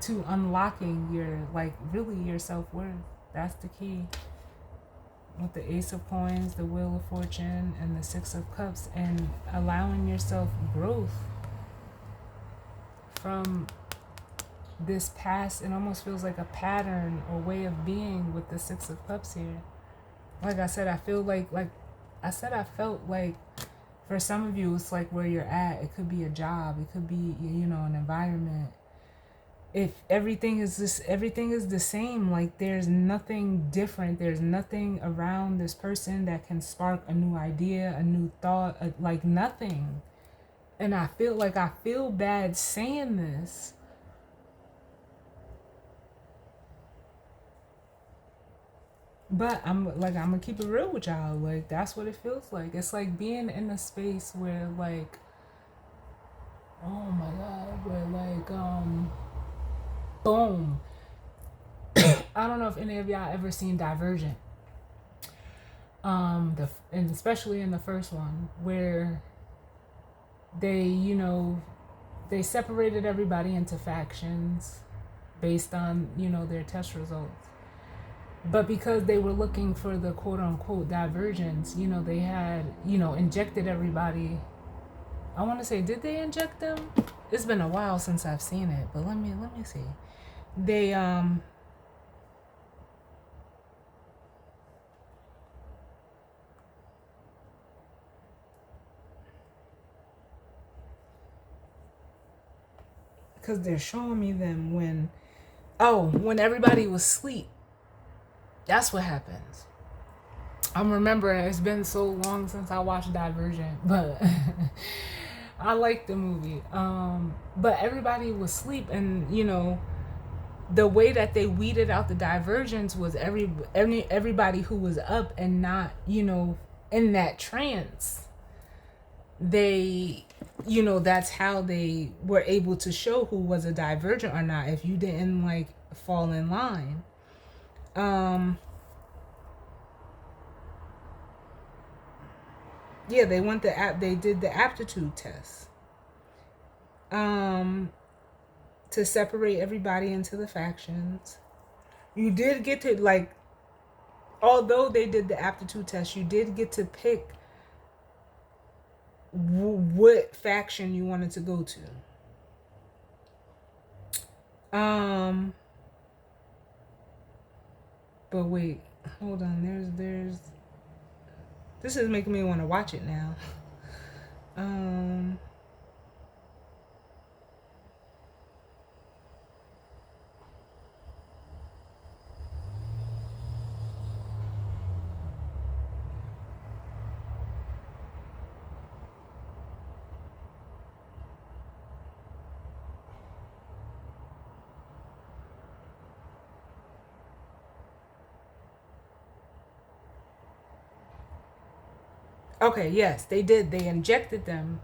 to unlocking your, like, really your self-worth. That's the key. With the Ace of Coins, the Wheel of Fortune, and the Six of Cups, and allowing yourself growth from this past. It almost feels like a pattern or way of being with the Six of Cups here. Like I said, I feel like I felt like for some of you, it's like where you're at. It could be a job. It could be, you know, an environment. If everything is the same, like, there's nothing different. There's nothing around this person that can spark a new idea, a new thought, like nothing. And I feel bad saying this. But I'm gonna keep it real with y'all. Like, that's what it feels like. It's like being in a space where, like, oh my God, where, like, boom. I don't know if any of y'all ever seen Divergent. And especially in the first one, where they, you know, they separated everybody into factions based on, you know, their test results. But because they were looking for the quote-unquote divergence, you know, they had, you know, injected everybody. I want to say, did they inject them? It's been a while since I've seen it, but let me see. They, because they're showing me them when everybody was asleep. That's what happens. I'm remembering, it's been so long since I watched Divergent, but I like the movie. But everybody was asleep, and, you know, the way that they weeded out the divergence was everybody who was up and not, you know, in that trance. They, you know, that's how they were able to show who was a divergent or not, if you didn't, like, fall in line. Yeah, they went the app. They did the aptitude test. Um, to separate everybody into the factions. You did get to like, although they did the aptitude test, you did get to pick what faction you wanted to go to. But wait, hold on. There's. This is making me want to watch it now. Um. Okay, yes, they did. They injected them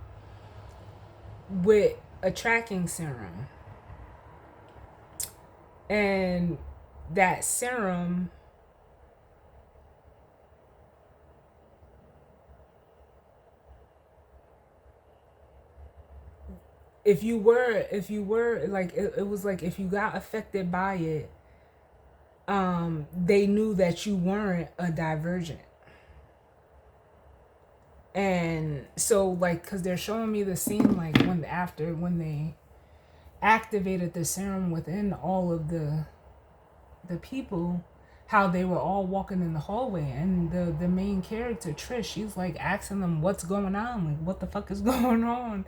with a tracking serum. And that serum, if you were like, it was like if you got affected by it, they knew that you weren't a divergent. And so like, because they're showing me the scene like when they activated the serum within all of the people, how they were all walking in the hallway, and the main character Trish, she's like asking them what's going on, like what the fuck is going on,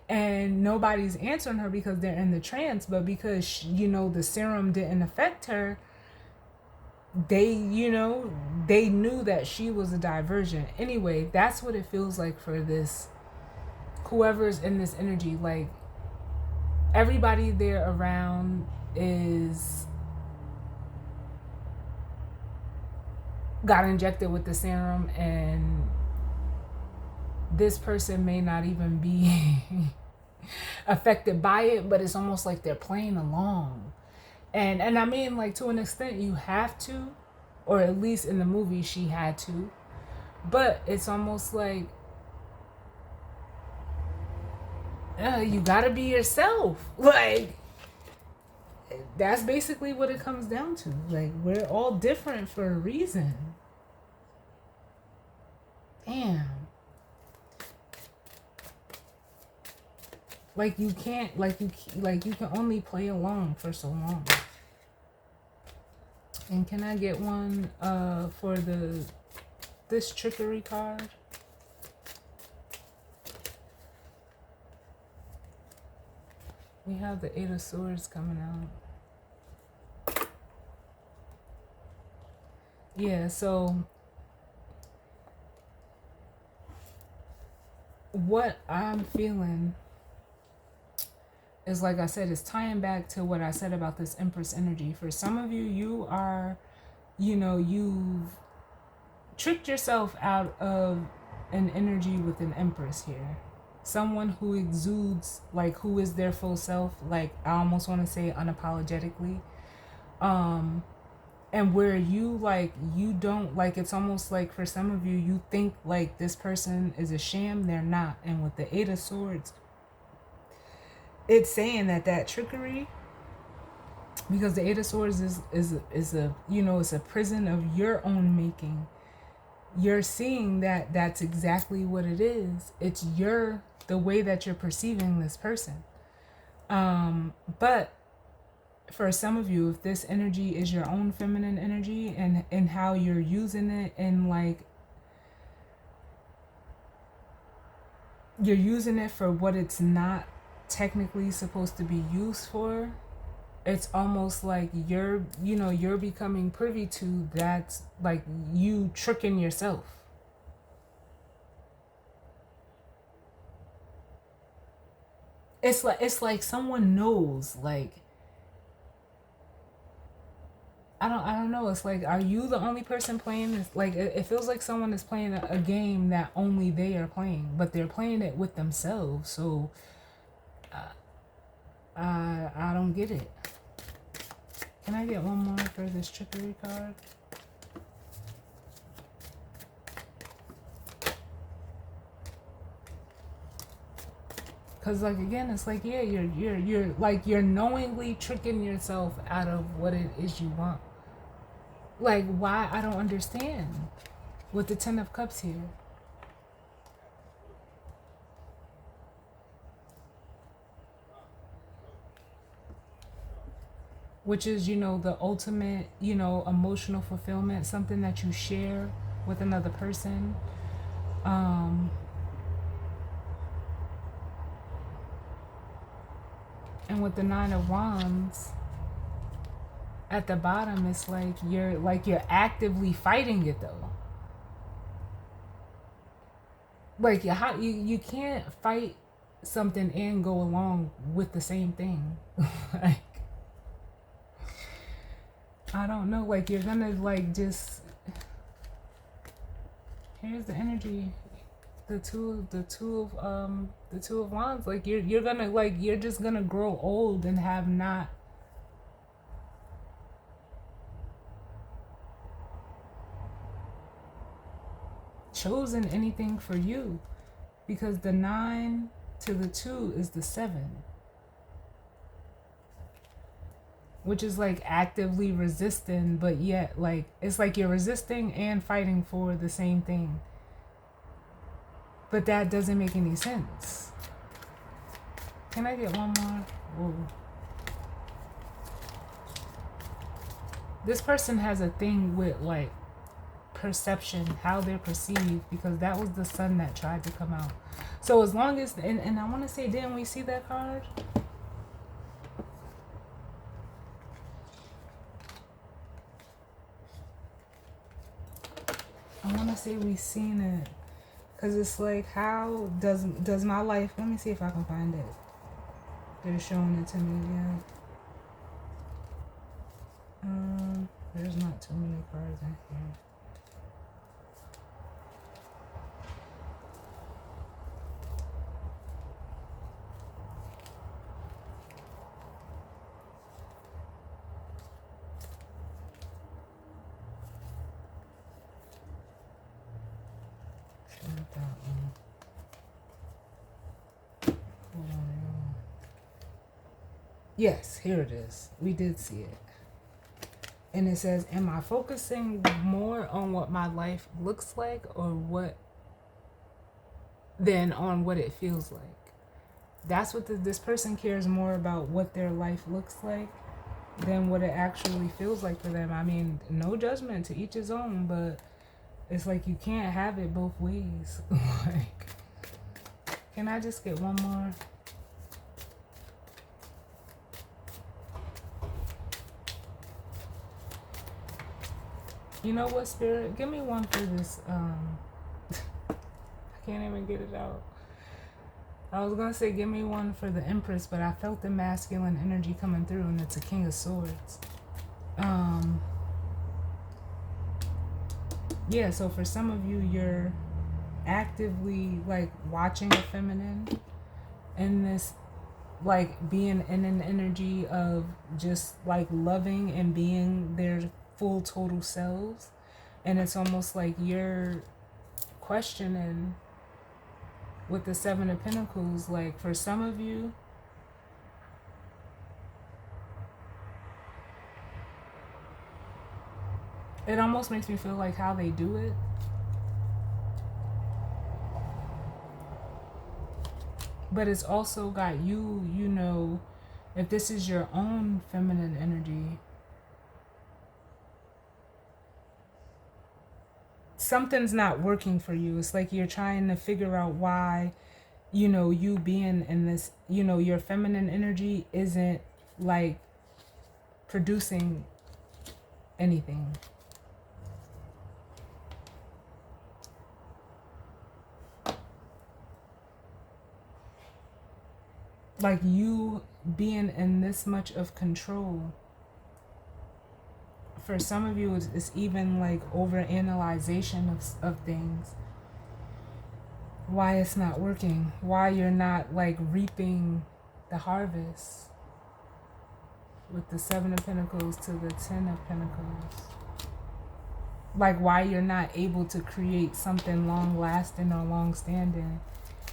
and nobody's answering her because they're in the trance. But because the serum didn't affect her, they they knew that she was a divergent. Anyway, that's what it feels like for this, whoever's in this energy. Like everybody there around is got injected with the serum, and this person may not even be affected by it, but it's almost like they're playing along. And I mean, like, to an extent you have to, or at least in the movie she had to, but it's almost like you gotta be yourself. Like, that's basically what it comes down to. Like, we're all different for a reason. Damn. Like, you can't, you can only play along for so long. And can I get one for this trickery card? We have the Eight of Swords coming out. Yeah, so what I'm feeling is, like I said, is tying back to what I said about this Empress energy. For some of you, you are, you've tricked yourself out of an energy with an Empress here. Someone who exudes, like, who is their full self, like, I almost want to say unapologetically. And where you, like, you don't, like, it's almost like for some of you, you think like this person is a sham, they're not. And with the Eight of Swords, it's saying that trickery, because the Eight of Swords is a it's a prison of your own making. You're seeing that that's exactly what it is. It's the way that you're perceiving this person. But for some of you, if this energy is your own feminine energy, and how you're using it, and like you're using it for what it's not technically supposed to be used for, it's almost like you're becoming privy to that, like you tricking yourself. It's like someone knows, like, I don't know. It's like, are you the only person playing this? Like, it feels like someone is playing a game that only they are playing, but they're playing it with themselves. So, I don't get it. Can I get one more for this trickery card? Cause like again, it's like yeah, you're like you're knowingly tricking yourself out of what it is you want. Like why? I don't understand. With the Ten of Cups here. Which is, you know, the ultimate, you know, emotional fulfillment, something that you share with another person. And with the Nine of Wands at the bottom, it's like you're actively fighting it though. Like you can't fight something and go along with the same thing. Like I don't know, like you're gonna like just here's the energy. The two of wands, like you're gonna like you're just gonna grow old and have not chosen anything for you, because the 9 to the 2 is the 7, which is like actively resisting, but yet like it's like you're resisting and fighting for the same thing, but that doesn't make any sense. Can I get one more? Whoa. This person has a thing with like perception, how they're perceived, because that was the sun that tried to come out. So as long as and I want to say, didn't we see that card? I want to say we seen it, because it's like, how does my life, let me see if I can find it. They're showing it to me. Yeah. There's not too many cards in here. Not that one. Hold on, y'all. Yes, here it is. We did see it. And it says, am I focusing more on what my life looks like or what than on what it feels like? That's what this person cares more about, what their life looks like than what it actually feels like for them. I mean, no judgment, to each his own, but it's like you can't have it both ways. Like, can I just get one more? You know what, Spirit? Give me one for this. I can't even get it out. I was going to say give me one for the Empress, but I felt the masculine energy coming through, and it's a King of Swords. Yeah, so for some of you, you're actively, like, watching a feminine in this, like, being in an energy of just, like, loving and being their full total selves, and it's almost like you're questioning with the Seven of Pentacles. Like for some of you, it almost makes me feel like how they do it, but it's also got you, you know, if this is your own feminine energy, something's not working for you. It's like you're trying to figure out why, you know, you being in this, you know, your feminine energy isn't like producing anything. Like you being in this much of control. For some of you, it's even like over-analyzation of things. Why it's not working. Why you're not like reaping the harvest. with the Seven of Pentacles to the Ten of Pentacles. Like why you're not able to create something long lasting or long standing.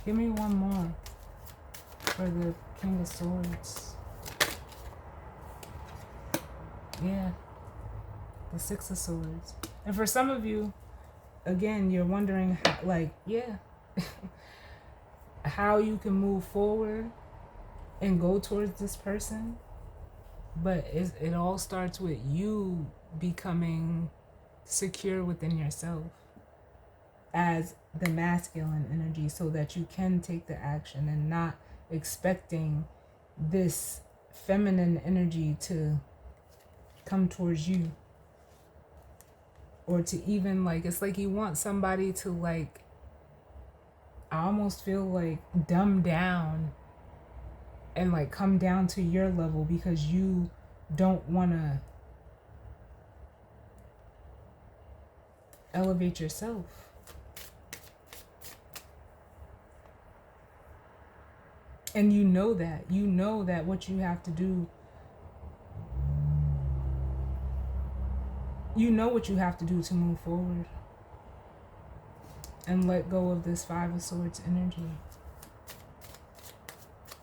Give me one more for the King of Swords. Yeah, the Six of Swords. And for some of you, again, you're wondering how, like, yeah, how you can move forward and go towards this person. But it all starts with you becoming secure within yourself as the masculine energy, so that you can take the action and not expecting this feminine energy to come towards you, or to even, like, it's like you want somebody to, like, I almost feel like dumb down and like come down to your level because you don't want to elevate yourself. And you know that what you have to do, you know what you have to do to move forward and let go of this Five of Swords energy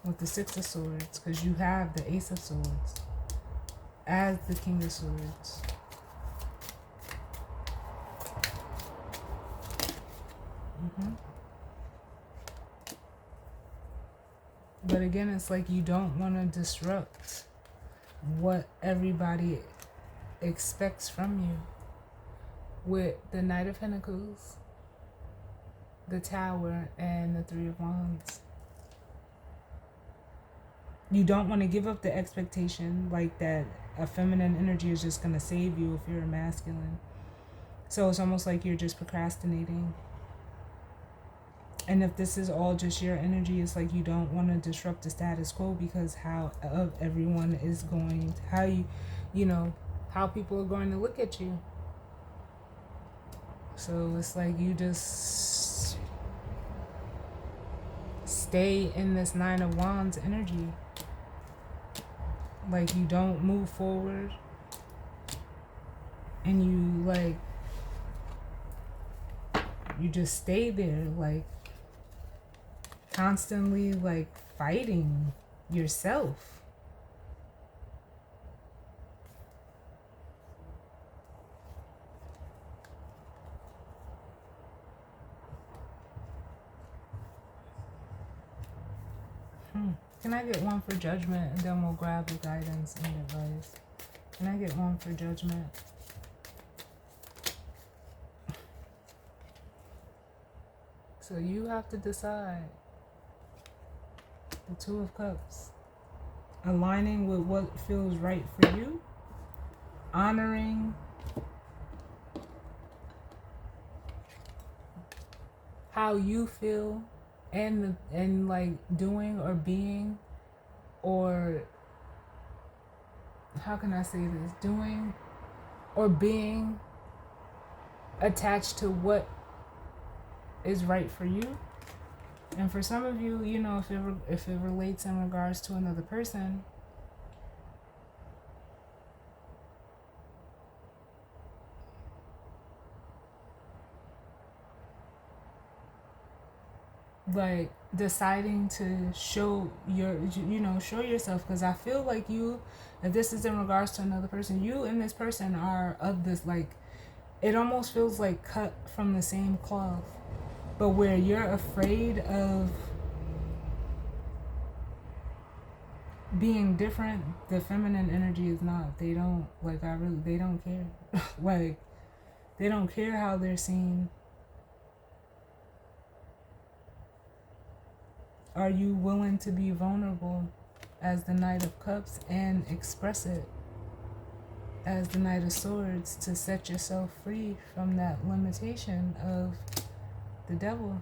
with the Six of Swords, because you have the Ace of Swords as the King of Swords. But again, it's like you don't want to disrupt what everybody expects from you. With the Knight of Pentacles, the Tower, and the Three of Wands. You don't want to give up the expectation like that a feminine energy is just going to save you if you're a masculine. So it's almost like you're just procrastinating. And if this is all just your energy, it's like you don't want to disrupt the status quo, because how everyone is going, how you know, how people are going to look at you. So it's like you just stay in this Nine of Wands energy. Like you don't move forward, and you like, you just stay there, like constantly like fighting yourself. Can I get one for Judgment, and then we'll grab the guidance and advice? Can I get one for Judgment? So you have to decide. The Two of Cups. Aligning with what feels right for you. Honoring how you feel, and like doing or being, or how can I say this? Doing or being attached to what is right for you. And for some of you, you know, if it relates in regards to another person, like deciding to show your, you know, show yourself. Because I feel like you, if this is in regards to another person, you and this person are of this, like, it almost feels like cut from the same cloth. But where you're afraid of being different, the feminine energy is not. They don't, like, they don't care. Like, they don't care how they're seen. Are you willing to be vulnerable as the Knight of Cups and express it as the Knight of Swords to set yourself free from that limitation of the devil?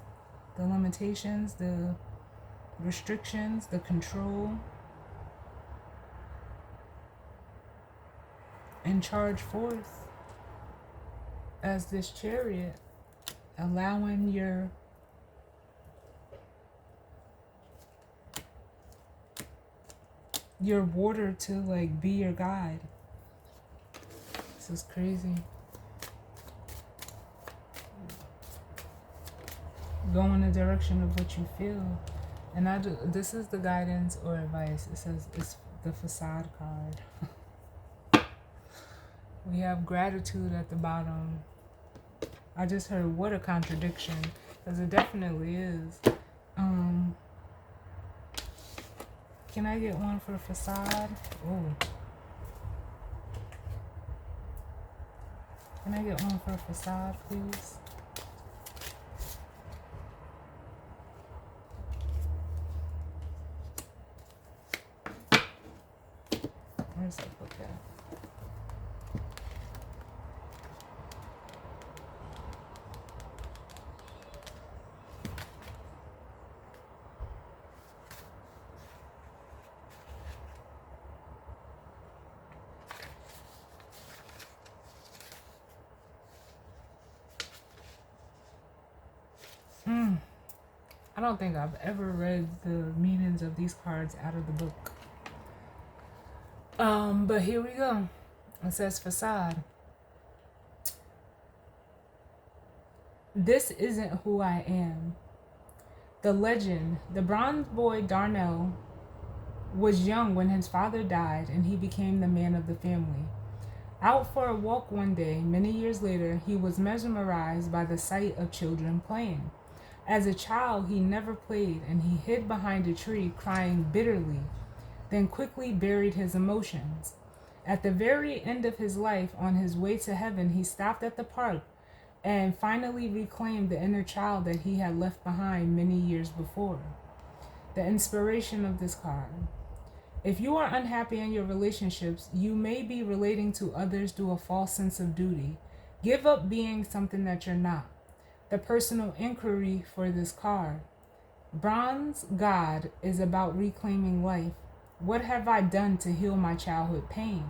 The limitations, the restrictions, the control. And charge forth as this Chariot, allowing your your water to like be your guide. This is crazy. Go in the direction of what you feel. And this is the guidance or advice. It says it's the facade card. We have gratitude at the bottom. I just heard what a contradiction, because it definitely is. Can I get one for facade? Oh. Can I get one for facade, please? Where's that book at? I don't think I've ever read the meanings of these cards out of the book. But here we go. It says facade. This isn't who I am. The legend, the bronze boy Darnell was young when his father died and he became the man of the family. Out for a walk one day, many years later, he was mesmerized by the sight of children playing. As a child, he never played, and he hid behind a tree crying bitterly, then quickly buried his emotions. At the very end of his life, on his way to heaven, he stopped at the park and finally reclaimed the inner child that he had left behind many years before. The inspiration of this card. If you are unhappy in your relationships, you may be relating to others through a false sense of duty. Give up being something that you're not. The personal inquiry for this card. Bronze God is about reclaiming life. What have I done to heal my childhood pain?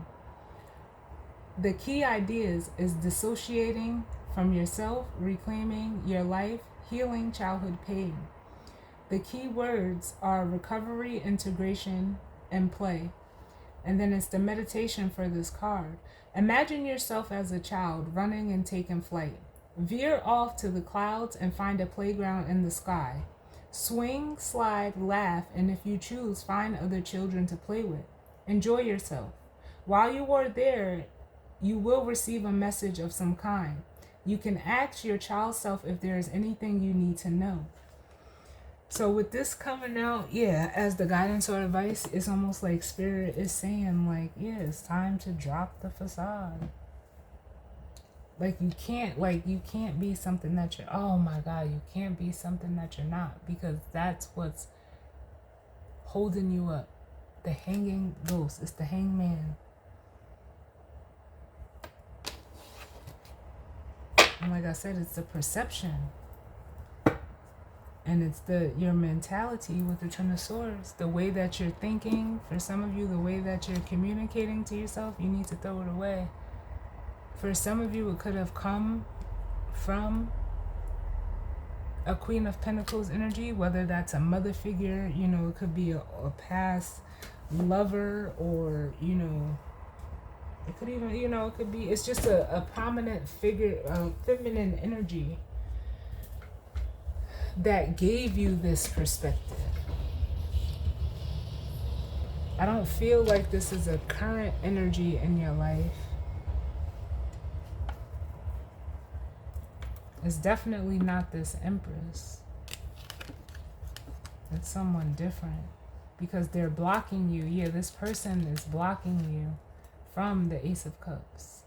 The key ideas is dissociating from yourself, reclaiming your life, healing childhood pain. The key words are recovery, integration, and play. And then it's the meditation for this card. Imagine yourself as a child running and taking flight. Veer off to the clouds and find a playground in the sky. Swing, slide, laugh, and if you choose, find other children to play with. Enjoy yourself. While you are there, you will receive a message of some kind. You can ask your child self if there is anything you need to know. So with this coming out, yeah, as the guidance or advice, it's almost like Spirit is saying, like, yeah, it's time to drop the facade. You can't be something that you're, oh my God, you can't be something that you're not, because that's what's holding you up. The hanging ghost, it's the hangman. And like I said, it's the perception. And it's your mentality with the Ten of Swords, the way that you're thinking. For some of you, the way that you're communicating to yourself, you need to throw it away. For some of you, it could have come from a Queen of Pentacles energy, whether that's a mother figure, it could be a past lover, or, it could even, it could be, it's just a prominent figure, a feminine energy that gave you this perspective. I don't feel like this is a current energy in your life. It's definitely not this Empress. It's someone different, because they're blocking you. Yeah, this person is blocking you from the Ace of Cups.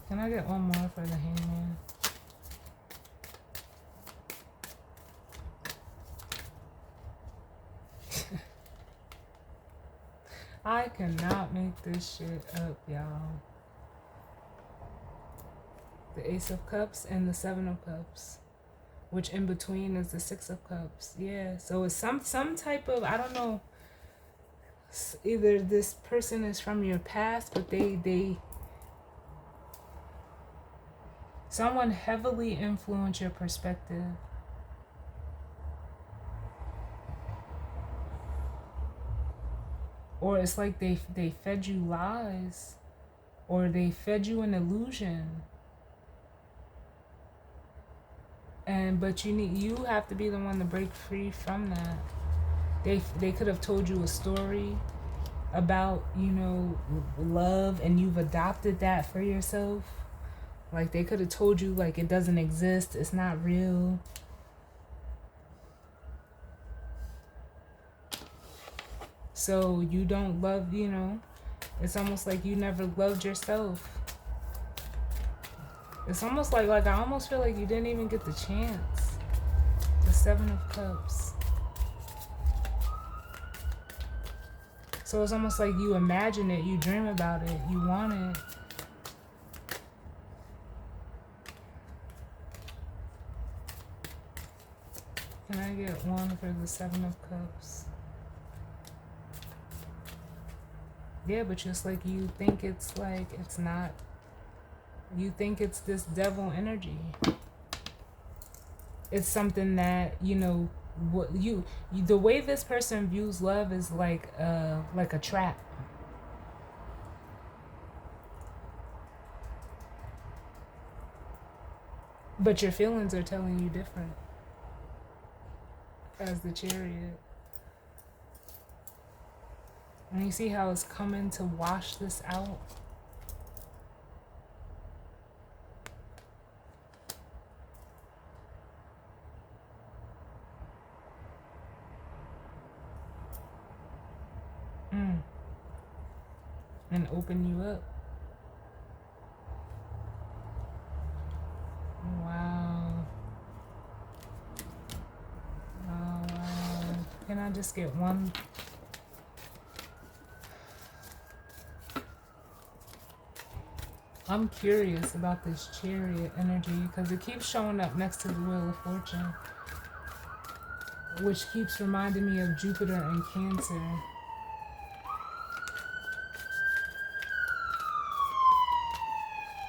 Can I get one more for the Hangman? I cannot make this shit up, y'all. The Ace of Cups and the Seven of Cups, which in between is the Six of Cups. Yeah, so it's some type of, I don't know, either this person is from your past, but someone heavily influenced your perspective. Or it's like they fed you lies, or they fed you an illusion. But you have to be the one to break free from that. They could have told you a story about, love, and you've adopted that for yourself. Like they could have told you like it doesn't exist, it's not real. So you don't love, it's almost like you never loved yourself. It's almost like I almost feel like you didn't even get the chance. The Seven of Cups. So it's almost like you imagine it, you dream about it, you want it. Can I get one for the Seven of Cups? Yeah, but just like you think it's not. You think it's this devil energy. It's something that, what the way this person views love is like a trap. But your feelings are telling you different. As the Chariot. And you see how it's coming to wash this out? And open you up. Wow. Wow. Can I just get one? I'm curious about this Chariot energy because it keeps showing up next to the Wheel of Fortune, which keeps reminding me of Jupiter and Cancer.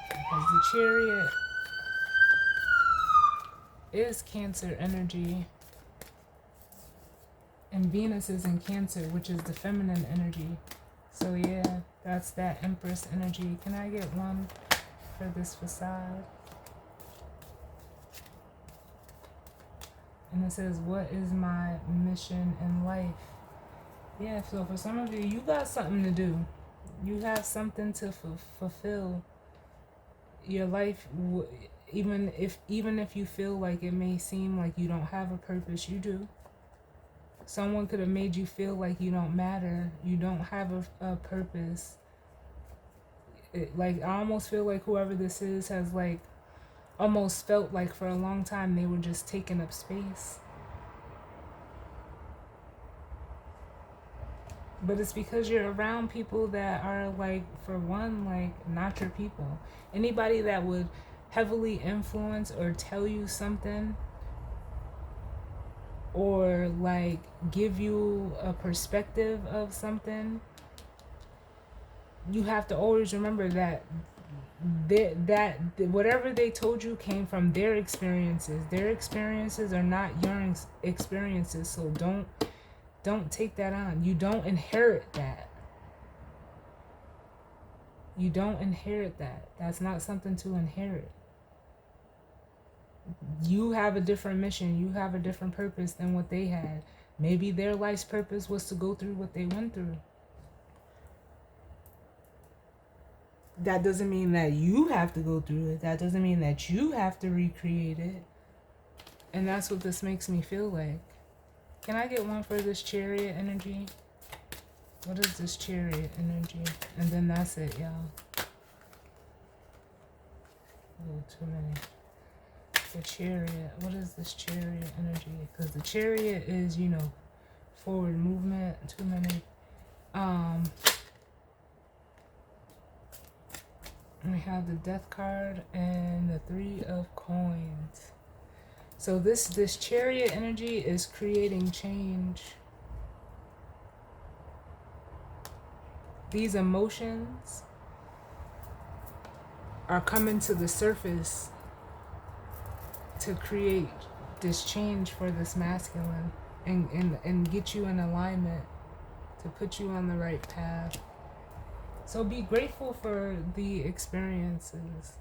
Because the Chariot is Cancer energy, and Venus is in Cancer, which is the feminine energy. So yeah, that's that Empress energy. Can I get one for this facade? And it says, what is my mission in life? Yeah, so for some of you, you got something to do. You have something to fulfill. Your life, even if you feel like it may seem like you don't have a purpose, you do. Someone could have made you feel like you don't matter. You don't have a purpose. I almost feel like whoever this is has almost felt like for a long time they were just taking up space. But it's because you're around people that are for one, not your people. Anybody that would heavily influence or tell you something, or give you a perspective of something, you have to always remember that whatever they told you came from their experiences. Their experiences are not your experiences, so don't take that on. You don't inherit that. You don't inherit that. That's not something to inherit. You have a different mission. You have a different purpose than what they had. Maybe their life's purpose was to go through what they went through. That doesn't mean that you have to go through it. That doesn't mean that you have to recreate it. And that's what this makes me feel like. Can I get one for this Chariot energy? What is this Chariot energy? And then that's it, y'all. Oh, too many. The Chariot. What is this Chariot energy? Because the Chariot is, forward movement. Too many. We have the Death card and the Three of Coins. So this Chariot energy is creating change. these emotions are coming to the surface to create this change for this masculine and get you in alignment, to put you on the right path. So be grateful for the experiences.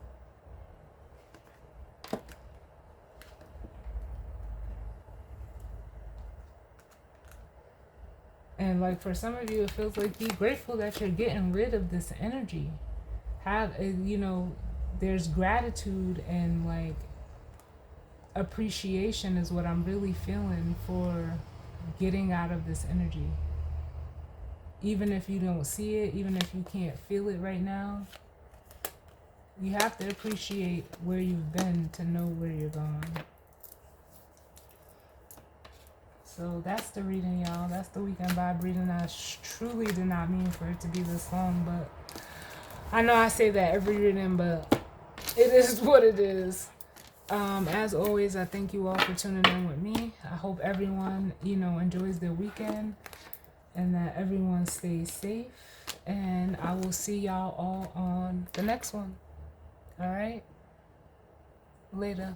And like for some of you, it feels like be grateful that you're getting rid of this energy. Have, you know, there's gratitude and like appreciation is what I'm really feeling for getting out of this energy. Even if you don't see it, even if you can't feel it right now, you have to appreciate where you've been to know where you're going. So that's the reading, y'all. That's the weekend vibe reading. I truly did not mean for it to be this long, but I know I say that every reading, but it is what it is. As always, I thank you all for tuning in with me. I hope everyone, you know, enjoys their weekend and that everyone stays safe. And I will see y'all all on the next one. All right? Later.